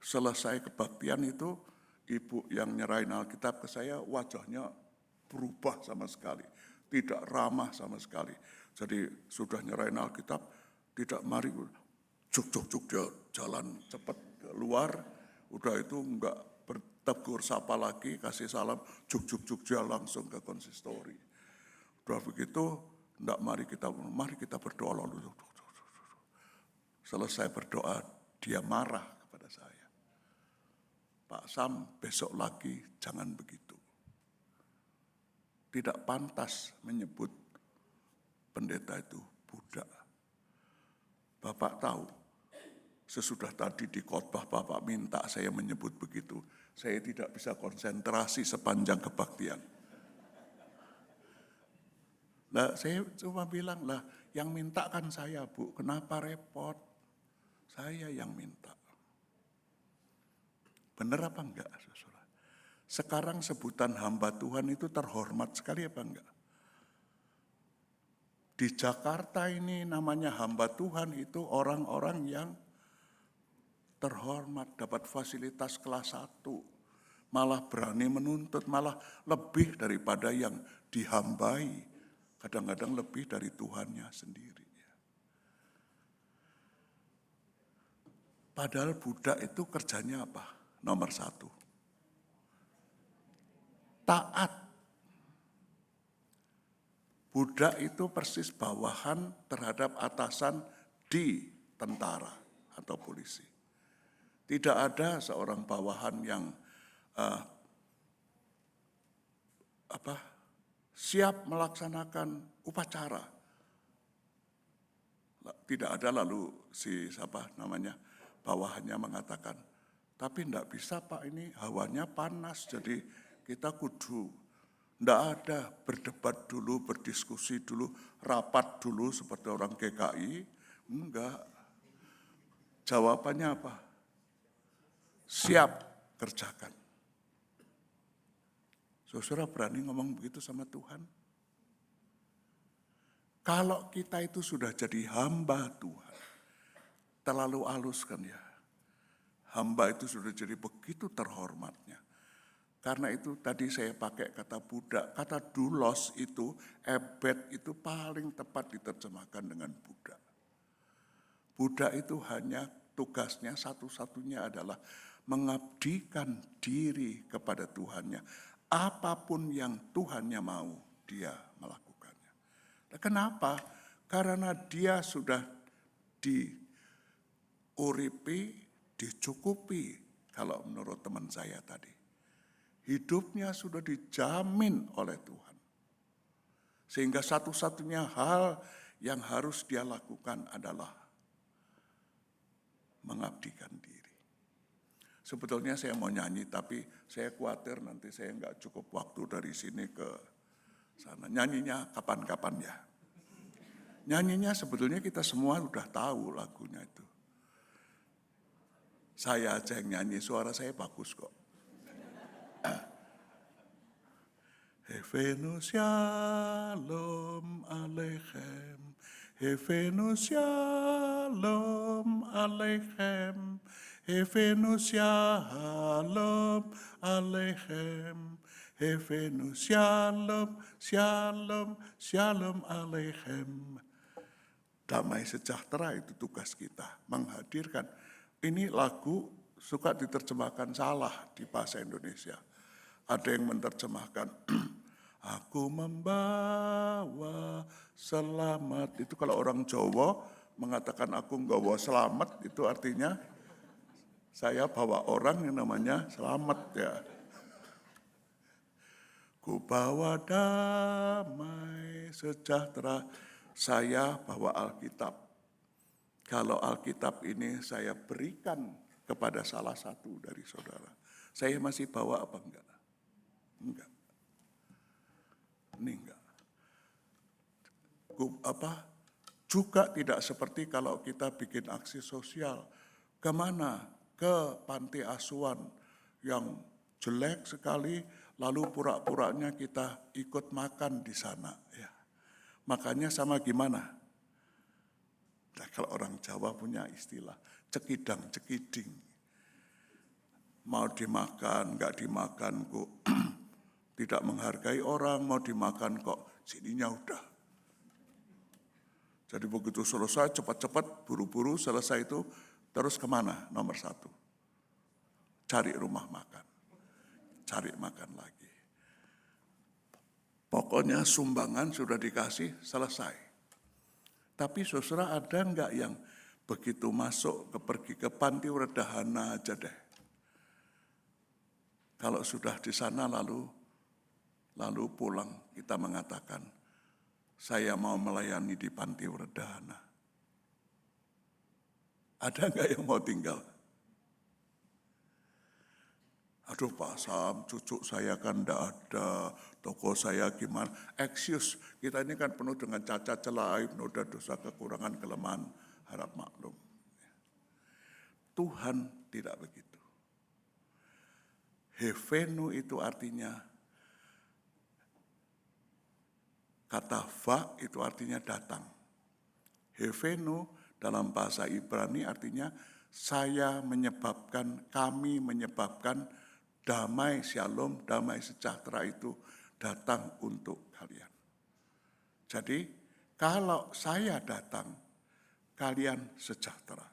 selesai kebaktian itu, ibu yang nyerahin Alkitab ke saya, wajahnya berubah sama sekali. Tidak ramah sama sekali. Jadi sudah nyerahin Alkitab, tidak mari, juk dia jalan cepat keluar, udah itu enggak bertegur sapa lagi, kasih salam, juk dia langsung ke konsistori. Udah begitu, mari kita berdoa lalu. Selesai berdoa, dia marah kepada saya. Pak Sam, besok lagi jangan begitu. Tidak pantas menyebut pendeta itu budak. Bapak tahu, sesudah tadi di khotbah Bapak minta saya menyebut begitu, saya tidak bisa konsentrasi sepanjang kebaktian. Nah, saya cuma bilang lah, yang minta kan saya Bu, kenapa repot? Saya yang minta. Benar apa enggak, saudara? Sekarang sebutan hamba Tuhan itu terhormat sekali apa enggak? Di Jakarta ini namanya hamba Tuhan itu orang-orang yang terhormat, dapat fasilitas kelas 1, malah berani menuntut, malah lebih daripada yang dihambai, kadang-kadang lebih dari Tuhannya sendiri. Padahal budak itu kerjanya apa? Nomor 1, taat. Budak itu persis bawahan terhadap atasan di tentara atau polisi. Tidak ada seorang bawahan yang siap melaksanakan upacara. Tidak ada lalu bawahannya mengatakan, tapi enggak bisa Pak, ini hawanya panas, jadi kita kudu Tidak ada berdebat dulu, berdiskusi dulu, rapat dulu seperti orang GKI. Enggak. Jawabannya apa? Siap, kerjakan. Saudara berani ngomong begitu sama Tuhan? Kalau kita itu sudah jadi hamba Tuhan, terlalu halus kan ya. Hamba itu sudah jadi begitu terhormatnya. Karena itu tadi saya pakai kata budak, kata doulos itu, ebed itu paling tepat diterjemahkan dengan budak. Budak itu hanya tugasnya satu-satunya adalah mengabdikan diri kepada Tuhannya. Apapun yang Tuhannya mau, dia melakukannya. Nah, kenapa? Karena dia sudah diuripi, dicukupi, kalau menurut teman saya tadi. Hidupnya sudah dijamin oleh Tuhan. Sehingga satu-satunya hal yang harus dia lakukan adalah mengabdikan diri. Sebetulnya saya mau nyanyi, tapi saya khawatir nanti saya nggak cukup waktu dari sini ke sana. Nyanyinya kapan-kapan ya. Nyanyinya sebetulnya kita semua udah tahu lagunya itu. Saya aja yang nyanyi, suara saya bagus kok. Hevenu shalom aleichem, Hevenu shalom aleichem, Hevenu shalom aleichem, Hevenu shalom, shalom, shalom aleichem. Damai sejahtera itu tugas kita, menghadirkan. Ini lagu suka diterjemahkan salah di bahasa Indonesia. Ada yang menerjemahkan, aku membawa selamat. Itu kalau orang Jawa mengatakan aku membawa selamat, itu artinya saya bawa orang yang namanya selamat ya. Ku bawa damai sejahtera, saya bawa Alkitab. Kalau Alkitab ini saya berikan kepada salah satu dari saudara, saya masih bawa apa enggak? Enggak. Ini enggak. Juga tidak seperti kalau kita bikin aksi sosial. Kemana? Ke panti asuhan yang jelek sekali, lalu pura-puranya kita ikut makan di sana. Ya. Makanya sama gimana? Nah, kalau orang Jawa punya istilah, cekidang-cekiding. Mau dimakan, enggak dimakan kok. Tidak menghargai orang, mau dimakan kok sininya udah. Jadi begitu selesai cepat-cepat, buru-buru selesai itu, terus kemana? Nomor 1, cari rumah makan. Cari makan lagi. Pokoknya sumbangan sudah dikasih, selesai. Tapi saudara ada enggak yang begitu masuk pergi ke panti Redahana aja deh. Kalau sudah di sana lalu pulang kita mengatakan, saya mau melayani di panti Redahana. Ada enggak yang mau tinggal? Aduh Pak Sam, cucu saya kan enggak ada, toko saya gimana. Excuse, kita ini kan penuh dengan cacat, celah, aib, noda, dosa, kekurangan, kelemahan, harap maklum. Tuhan tidak begitu. Hevenu itu artinya, kata va itu artinya datang. Hevenu dalam bahasa Ibrani artinya saya menyebabkan, kami menyebabkan damai shalom, damai sejahtera itu datang untuk kalian. Jadi kalau saya datang, kalian sejahtera.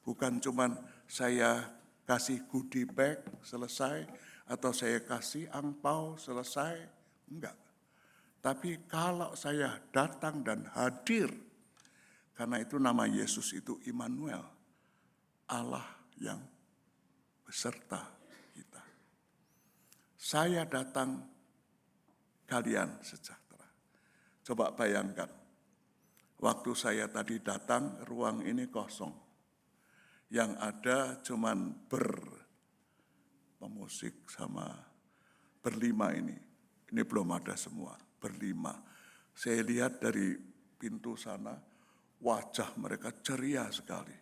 Bukan cuman saya kasih goodie bag selesai, atau saya kasih angpau selesai, enggak. Tapi kalau saya datang dan hadir, karena itu nama Yesus itu Immanuel, Allah yang beserta kita. Saya datang, kalian sejahtera. Coba bayangkan, waktu saya tadi datang, ruang ini kosong. Yang ada cuman pemusik sama berlima ini. Ini belum ada semua, berlima. Saya lihat dari pintu sana, wajah mereka ceria sekali.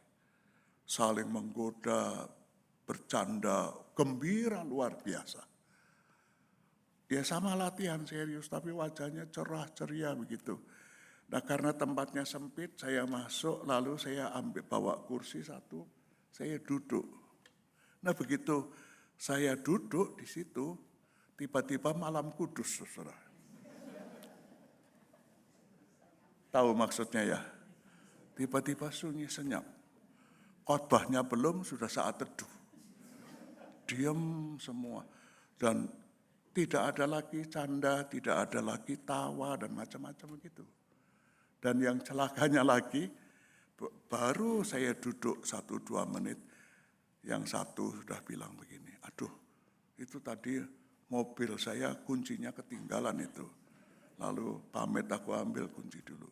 Saling menggoda, bercanda, gembira luar biasa. Ya sama latihan serius, tapi wajahnya cerah ceria begitu. Nah karena tempatnya sempit, saya masuk, lalu saya bawa kursi satu, saya duduk. Nah begitu saya duduk di situ, tiba-tiba malam kudus, saudara. Tahu maksudnya ya? Tiba-tiba sunyi senyap. Khotbahnya belum, sudah saat teduh. Diam semua. Dan tidak ada lagi canda, tidak ada lagi tawa dan macam-macam begitu. Dan yang celakanya lagi, baru saya duduk 1-2 menit, yang satu sudah bilang begini, aduh itu tadi mobil saya kuncinya ketinggalan itu. Lalu pamit aku ambil kunci dulu.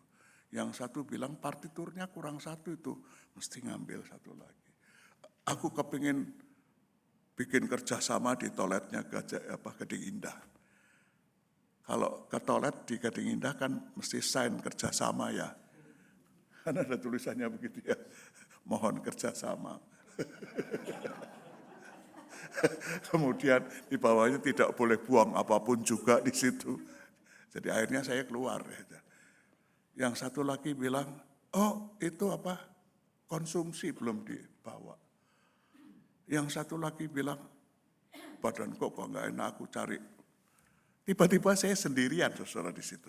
Yang satu bilang partiturnya kurang satu itu, mesti ngambil satu lagi. Aku kepingin bikin kerjasama di toiletnya Gading Indah. Kalau ke toilet di Gading Indah kan mesti sign kerjasama ya. Kan ada tulisannya begitu ya, mohon kerjasama. Kemudian di bawahnya tidak boleh buang apapun juga di situ. Jadi akhirnya saya keluar. Yang satu lagi bilang, oh itu apa? Konsumsi belum dibawa. Yang satu lagi bilang, badan kok nggak enak aku cari. Tiba-tiba saya sendirian, saudara di situ.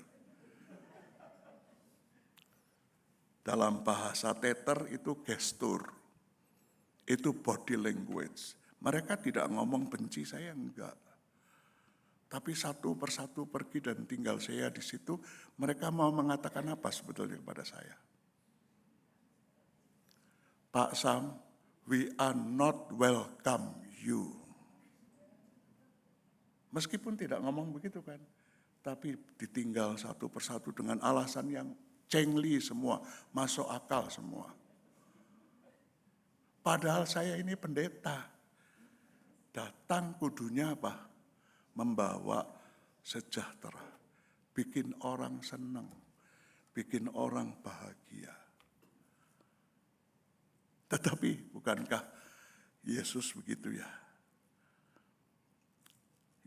Dalam bahasa teater itu gestur, itu body language. Mereka tidak ngomong benci saya, enggak. Tapi satu persatu pergi dan tinggal saya di situ, mereka mau mengatakan apa sebetulnya kepada saya? Pak Sam, we are not welcome you. Meskipun tidak ngomong begitu kan, tapi ditinggal satu persatu dengan alasan yang cengli semua, masuk akal semua. Padahal saya ini pendeta, datang kudunya apa? Membawa sejahtera, bikin orang senang, bikin orang bahagia. Tetapi bukankah Yesus begitu ya?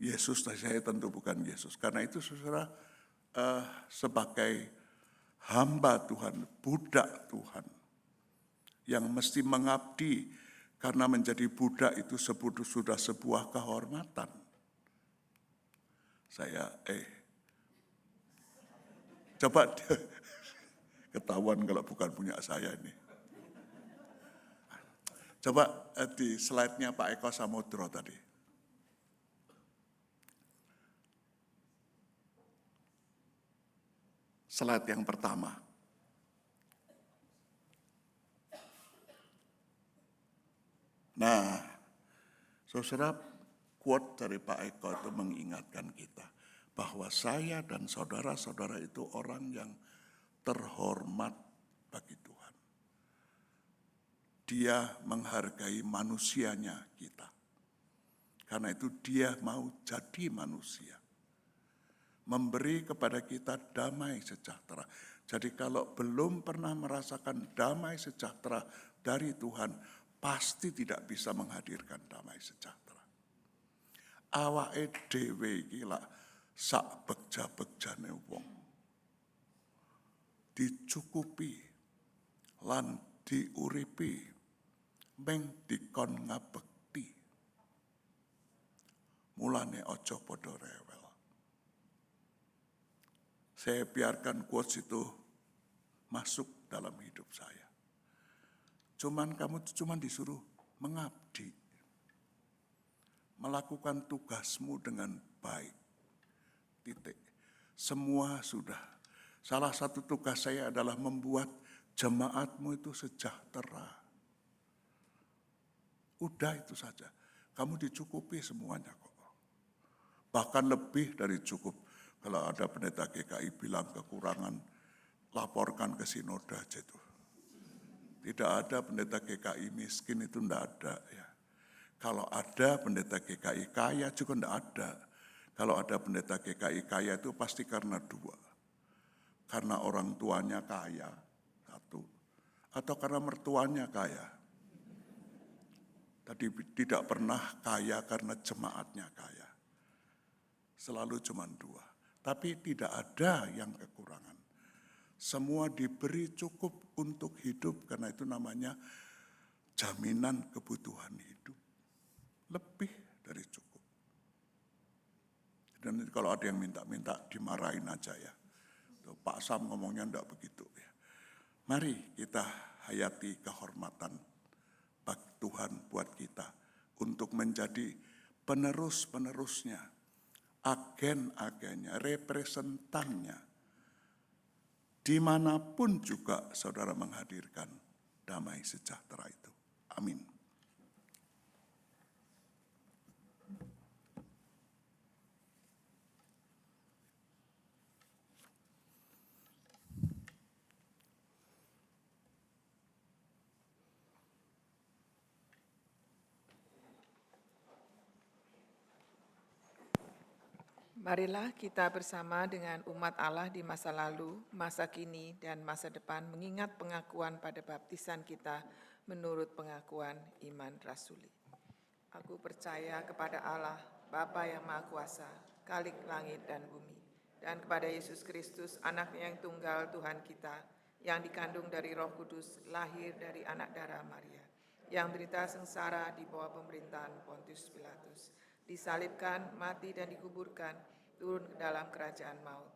Yesus, saya tentu bukan Yesus. Karena itu saudara, sebagai hamba Tuhan, budak Tuhan, yang mesti mengabdi, karena menjadi budak itu sudah sebuah kehormatan. Saya, coba ketahuan kalau bukan punya saya ini. Coba di slide-nya Pak Eko Samudro tadi. Slide yang pertama. Nah, saudara, quote dari Pak Eko itu mengingatkan kita bahwa saya dan saudara-saudara itu orang yang terhormat bagi Tuhan. Dia menghargai manusianya kita. Karena itu dia mau jadi manusia. Memberi kepada kita damai sejahtera. Jadi kalau belum pernah merasakan damai sejahtera dari Tuhan, pasti tidak bisa menghadirkan damai sejahtera. Awake dhewe iki lak sak begja-begjane wong. Dicukupi lan diuripi meng dikon ngabekti. Mulane aja padha rewel. Saya biarkan quotes itu masuk dalam hidup saya. Kamu cuman disuruh mengabdi. Melakukan tugasmu dengan baik. Titik. Semua sudah. Salah satu tugas saya adalah membuat jemaatmu itu sejahtera. Udah itu saja. Kamu dicukupi semuanya kok. Bahkan lebih dari cukup. Kalau ada pendeta GKI bilang kekurangan, laporkan ke sinoda aja itu. Tidak ada pendeta GKI miskin, itu tidak ada ya. Kalau ada pendeta GKI kaya juga tidak ada. Kalau ada pendeta GKI kaya itu pasti karena dua. Karena orang tuanya kaya, satu. Atau karena mertuanya kaya. Tadi tidak pernah kaya karena jemaatnya kaya. Selalu cuma dua. Tapi tidak ada yang kekurangan. Semua diberi cukup untuk hidup karena itu namanya jaminan kebutuhan hidup. Lebih dari cukup. Dan kalau ada yang minta-minta dimarahin aja ya. Tuh, Pak Sam ngomongnya enggak begitu ya. Mari kita hayati kehormatan bagi Tuhan buat kita untuk menjadi penerus-penerusnya, agen-agennya, representannya. Dimanapun juga saudara menghadirkan damai sejahtera itu. Amin. Marilah kita bersama dengan umat Allah di masa lalu, masa kini, dan masa depan mengingat pengakuan pada baptisan kita menurut pengakuan iman rasuli. Aku percaya kepada Allah, Bapa yang Maha Kuasa, Khalik langit dan bumi, dan kepada Yesus Kristus, Anaknya yang tunggal Tuhan kita, yang dikandung dari Roh Kudus, lahir dari anak darah Maria, yang derita sengsara di bawah pemerintahan Pontius Pilatus, disalibkan, mati dan dikuburkan, turun ke dalam kerajaan maut.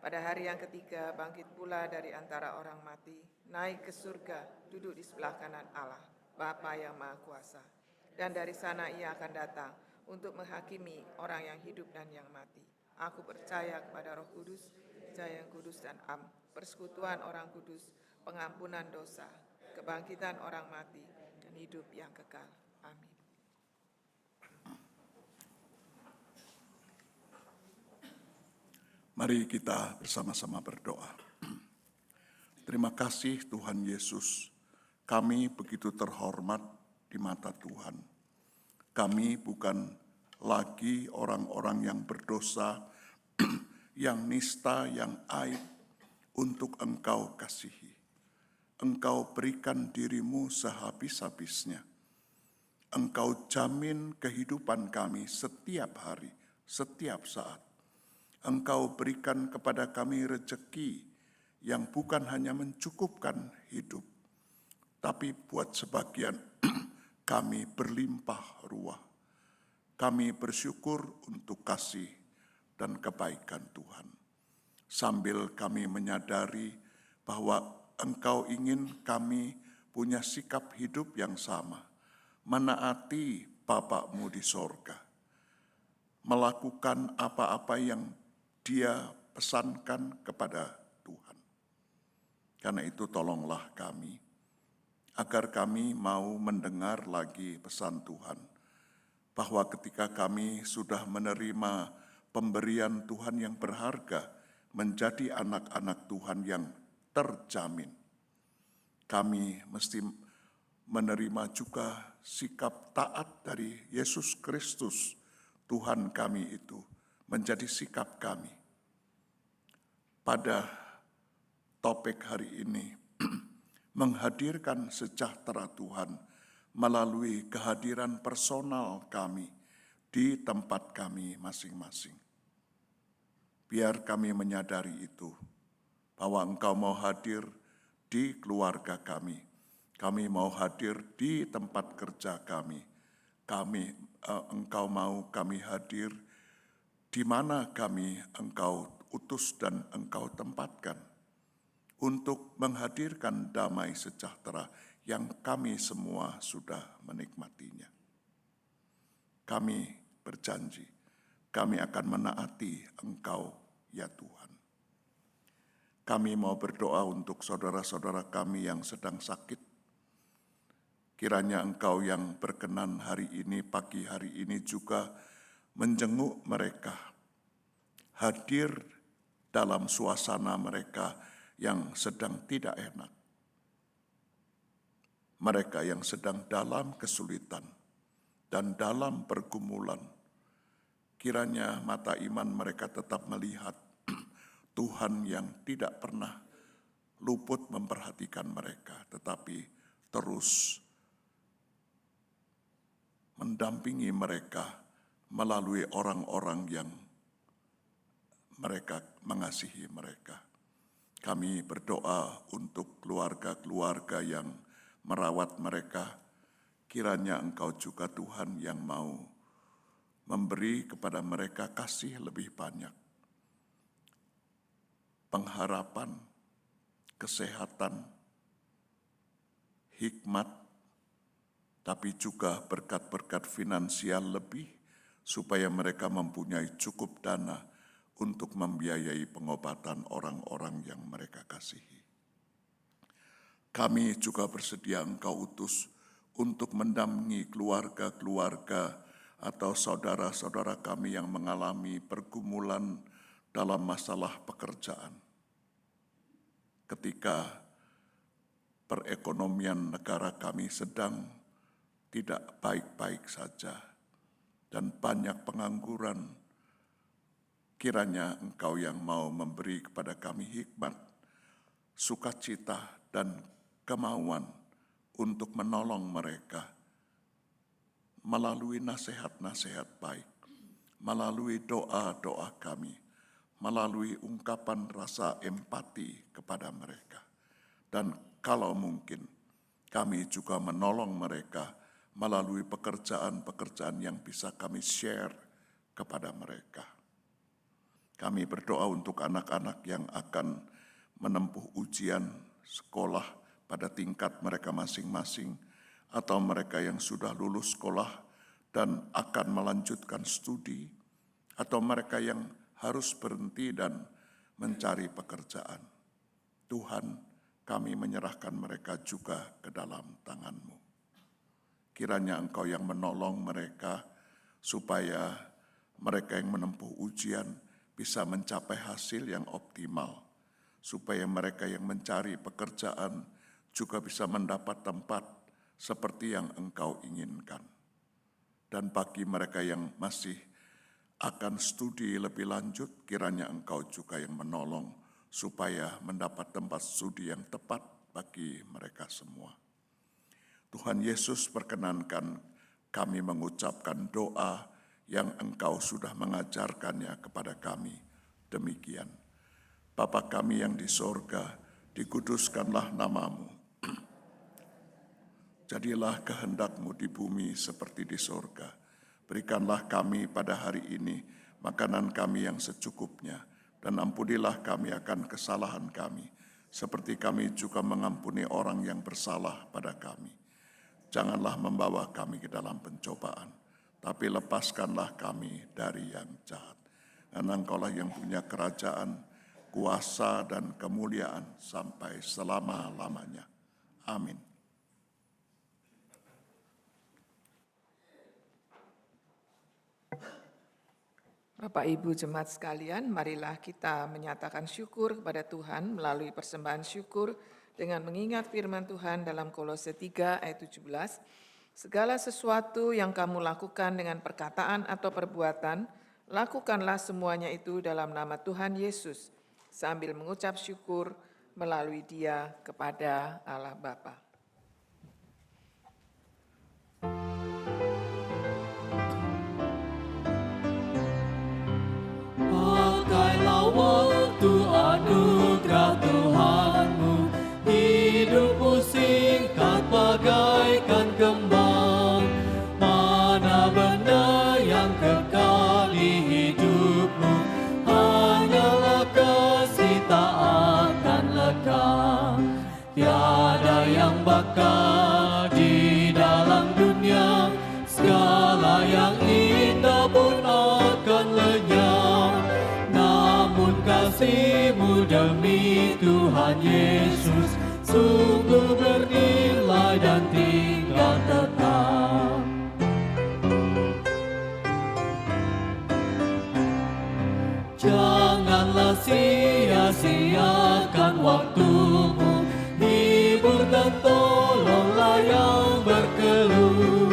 Pada hari yang ketiga bangkit pula dari antara orang mati, naik ke surga, duduk di sebelah kanan Allah, Bapa yang Maha Kuasa. Dan dari sana ia akan datang untuk menghakimi orang yang hidup dan yang mati. Aku percaya kepada Roh Kudus, Jaya yang kudus dan persekutuan orang kudus, pengampunan dosa, kebangkitan orang mati, dan hidup yang kekal. Amin. Mari kita bersama-sama berdoa. Terima kasih Tuhan Yesus, kami begitu terhormat di mata Tuhan. Kami bukan lagi orang-orang yang berdosa, yang nista, yang aib untuk Engkau kasihi. Engkau berikan dirimu sehabis-habisnya. Engkau jamin kehidupan kami setiap hari, setiap saat. Engkau berikan kepada kami rezeki yang bukan hanya mencukupkan hidup, tapi buat sebagian kami berlimpah ruah. Kami bersyukur untuk kasih dan kebaikan Tuhan. Sambil kami menyadari bahwa Engkau ingin kami punya sikap hidup yang sama, menaati Bapa-Mu di sorga, melakukan apa-apa yang Dia pesankan kepada Tuhan. Karena itu tolonglah kami, agar kami mau mendengar lagi pesan Tuhan, bahwa ketika kami sudah menerima pemberian Tuhan yang berharga, menjadi anak-anak Tuhan yang terjamin, kami mesti menerima juga sikap taat dari Yesus Kristus, Tuhan kami itu, menjadi sikap kami. Pada topik hari ini, menghadirkan sejahtera Tuhan melalui kehadiran personal kami di tempat kami masing-masing. Biar kami menyadari itu, bahwa Engkau mau hadir di keluarga kami mau hadir di tempat kerja kami, Engkau mau kami hadir di mana kami Engkau utus dan Engkau tempatkan untuk menghadirkan damai sejahtera yang kami semua sudah menikmatinya. Kami berjanji, kami akan menaati Engkau, ya Tuhan. Kami mau berdoa untuk saudara-saudara kami yang sedang sakit. Kiranya Engkau yang berkenan hari ini, pagi hari ini juga menjenguk mereka, hadir dalam suasana mereka yang sedang tidak enak, mereka yang sedang dalam kesulitan dan dalam pergumulan. kiranya mata iman mereka tetap melihat Tuhan yang tidak pernah luput memperhatikan mereka, tetapi terus mendampingi mereka melalui orang-orang yang mereka mengasihi mereka. Kami berdoa untuk keluarga-keluarga yang merawat mereka. Kiranya Engkau juga Tuhan yang mau memberi kepada mereka kasih lebih banyak. Pengharapan, kesehatan, hikmat, tapi juga berkat-berkat finansial lebih supaya mereka mempunyai cukup dana untuk membiayai pengobatan orang-orang yang mereka kasihi. Kami juga bersedia Engkau utus untuk mendampingi keluarga-keluarga atau saudara-saudara kami yang mengalami pergumulan dalam masalah pekerjaan. Ketika perekonomian negara kami sedang tidak baik-baik saja dan banyak pengangguran, kiranya Engkau yang mau memberi kepada kami hikmat, sukacita, dan kemauan untuk menolong mereka melalui nasihat-nasihat baik, melalui doa-doa kami, melalui ungkapan rasa empati kepada mereka. Dan kalau mungkin, kami juga menolong mereka melalui pekerjaan-pekerjaan yang bisa kami share kepada mereka. Kami berdoa untuk anak-anak yang akan menempuh ujian sekolah pada tingkat mereka masing-masing, atau mereka yang sudah lulus sekolah dan akan melanjutkan studi, atau mereka yang harus berhenti dan mencari pekerjaan. Tuhan, kami menyerahkan mereka juga ke dalam tangan-Mu. Kiranya Engkau yang menolong mereka supaya mereka yang menempuh ujian bisa mencapai hasil yang optimal, supaya mereka yang mencari pekerjaan juga bisa mendapat tempat seperti yang Engkau inginkan. Dan bagi mereka yang masih akan studi lebih lanjut, kiranya Engkau juga yang menolong supaya mendapat tempat studi yang tepat bagi mereka semua. Tuhan Yesus, perkenankan kami mengucapkan doa yang Engkau sudah mengajarkannya kepada kami. Demikian. Bapa kami yang di sorga, dikuduskanlah nama-Mu. Jadilah kehendak-Mu di bumi seperti di sorga. Berikanlah kami pada hari ini makanan kami yang secukupnya, dan ampunilah kami akan kesalahan kami, seperti kami juga mengampuni orang yang bersalah pada kami. Janganlah membawa kami ke dalam pencobaan, tapi lepaskanlah kami dari yang jahat. Karena Engkaulah yang punya kerajaan, kuasa, dan kemuliaan sampai selama-lamanya. Amin. Bapak Ibu jemaat sekalian, marilah kita menyatakan syukur kepada Tuhan melalui persembahan syukur dengan mengingat firman Tuhan dalam Kolose 3 ayat 17. Segala sesuatu yang kamu lakukan dengan perkataan atau perbuatan, lakukanlah semuanya itu dalam nama Tuhan Yesus, sambil mengucap syukur melalui Dia kepada Allah Bapa. Pakailah waktu anugerah Tuhanmu, hidupmu singkat bagaikan kembang. Mana benda yang kekal di hidupmu, hanyalah kasih tak akan lekang. Tiada yang bakal di dalam dunia, segala yang indah pun akan lenyap. Namun kasih-Mu demi Tuhan Yesus sungguh bernilai dan tinggal tetap. Janganlah sia-siakan waktumu, hibur dan tolonglah yang berkeluh.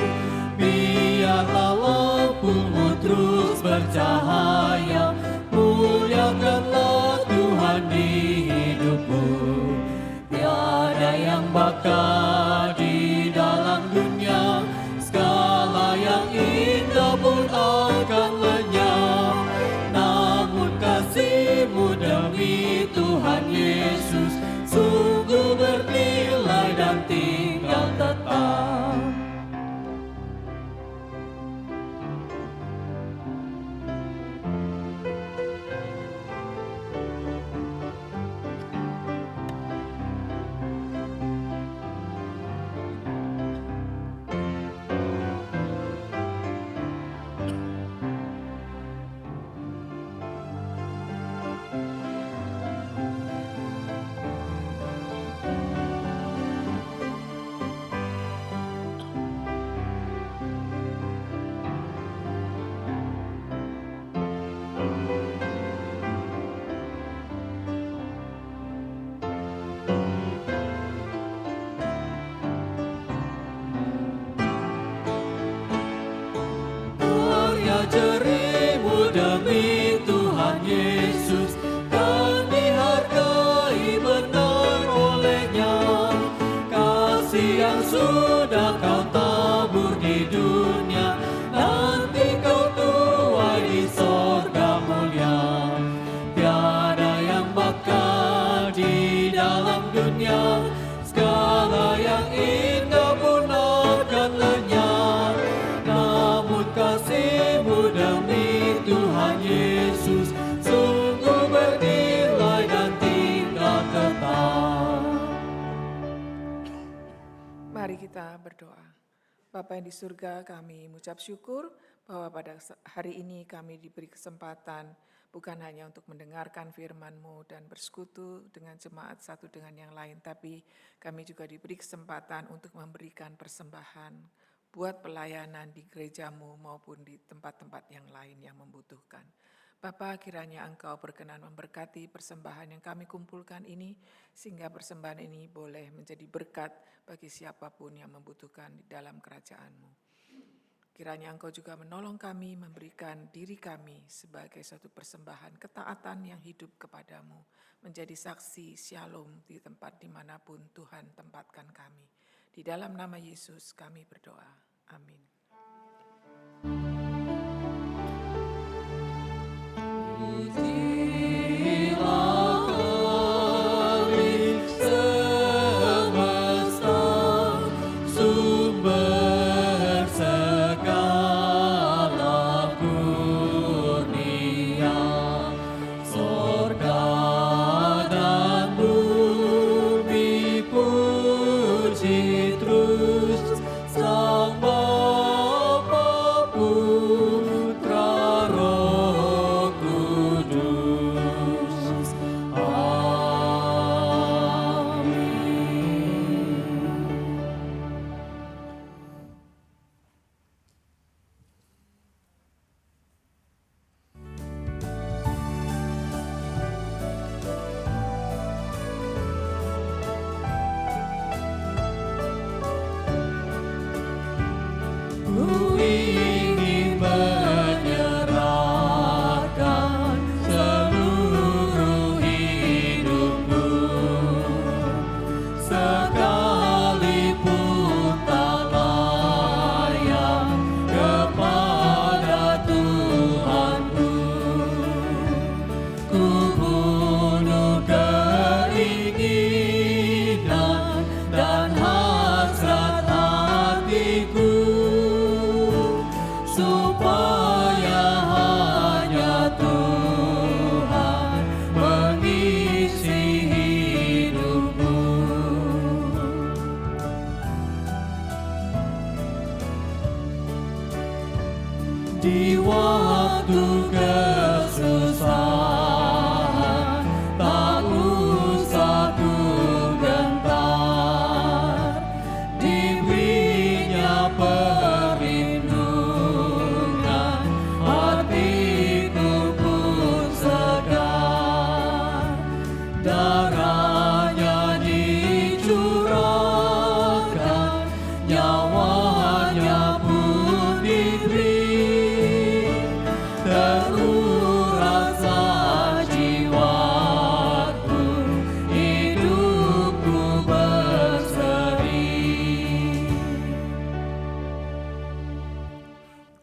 Biarlah lampumu terus bercahaya, muliakanlah Tuhan di hidupku. Tiada yang bakal di dalam dunia, segala yang indah pun akan lenyap. Namun kasih-Mu demi Tuhan Yesus sungguh bernilai dan tinggal tetap. Karya jerimu demi Tuhan Yesus, dan dihargai benar oleh-Nya. Kasih yang sudah Kau tabur di dunia, nanti Kau tuai di sorga mulia. Tiada yang bakal di dalam dunia, segala yang indah pun akan lenyap. Namun kasih-Mu demi Tuhan Yesus sungguh bernilai dan tinggal tetap. Mari kita berdoa. Bapa yang di surga, kami mengucap syukur bahwa pada hari ini kami diberi kesempatan bukan hanya untuk mendengarkan firman-Mu dan bersekutu dengan jemaat satu dengan yang lain, tapi kami juga diberi kesempatan untuk memberikan persembahan buat pelayanan di gereja-Mu maupun di tempat-tempat yang lain yang membutuhkan. Bapa, kiranya Engkau berkenan memberkati persembahan yang kami kumpulkan ini, sehingga persembahan ini boleh menjadi berkat bagi siapapun yang membutuhkan di dalam kerajaan-Mu. Kiranya Engkau juga menolong kami memberikan diri kami sebagai suatu persembahan ketaatan yang hidup kepadamu, menjadi saksi shalom di tempat dimanapun Tuhan tempatkan kami. Di dalam nama Yesus kami berdoa. Amin. Di waktu kesusahan tak usah ku gentar, diberinya perlindungan, hatiku pun segar. Darahnya dicurahkan, nyawanya pun diberi.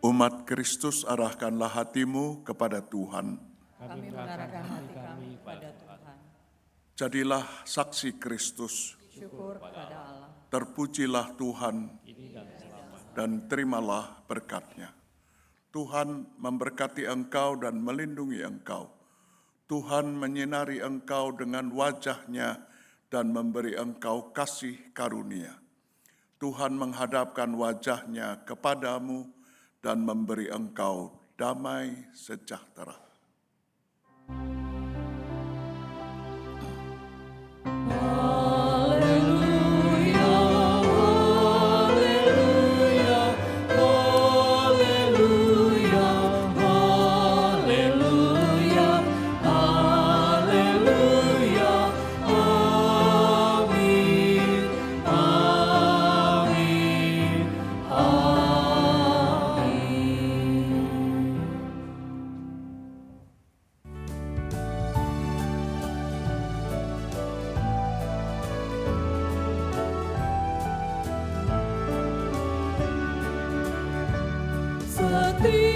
Umat Kristus, arahkanlah hatimu kepada Tuhan. Kami mengarahkan hati kami pada Tuhan. Jadilah saksi Kristus. Syukur kepada Allah. Terpujilah Tuhan dan terimalah berkat-Nya. Tuhan memberkati engkau dan melindungi engkau. Tuhan menyinari engkau dengan wajah-Nya dan memberi engkau kasih karunia. Tuhan menghadapkan wajah-Nya kepadamu dan memberi engkau damai sejahtera. Setia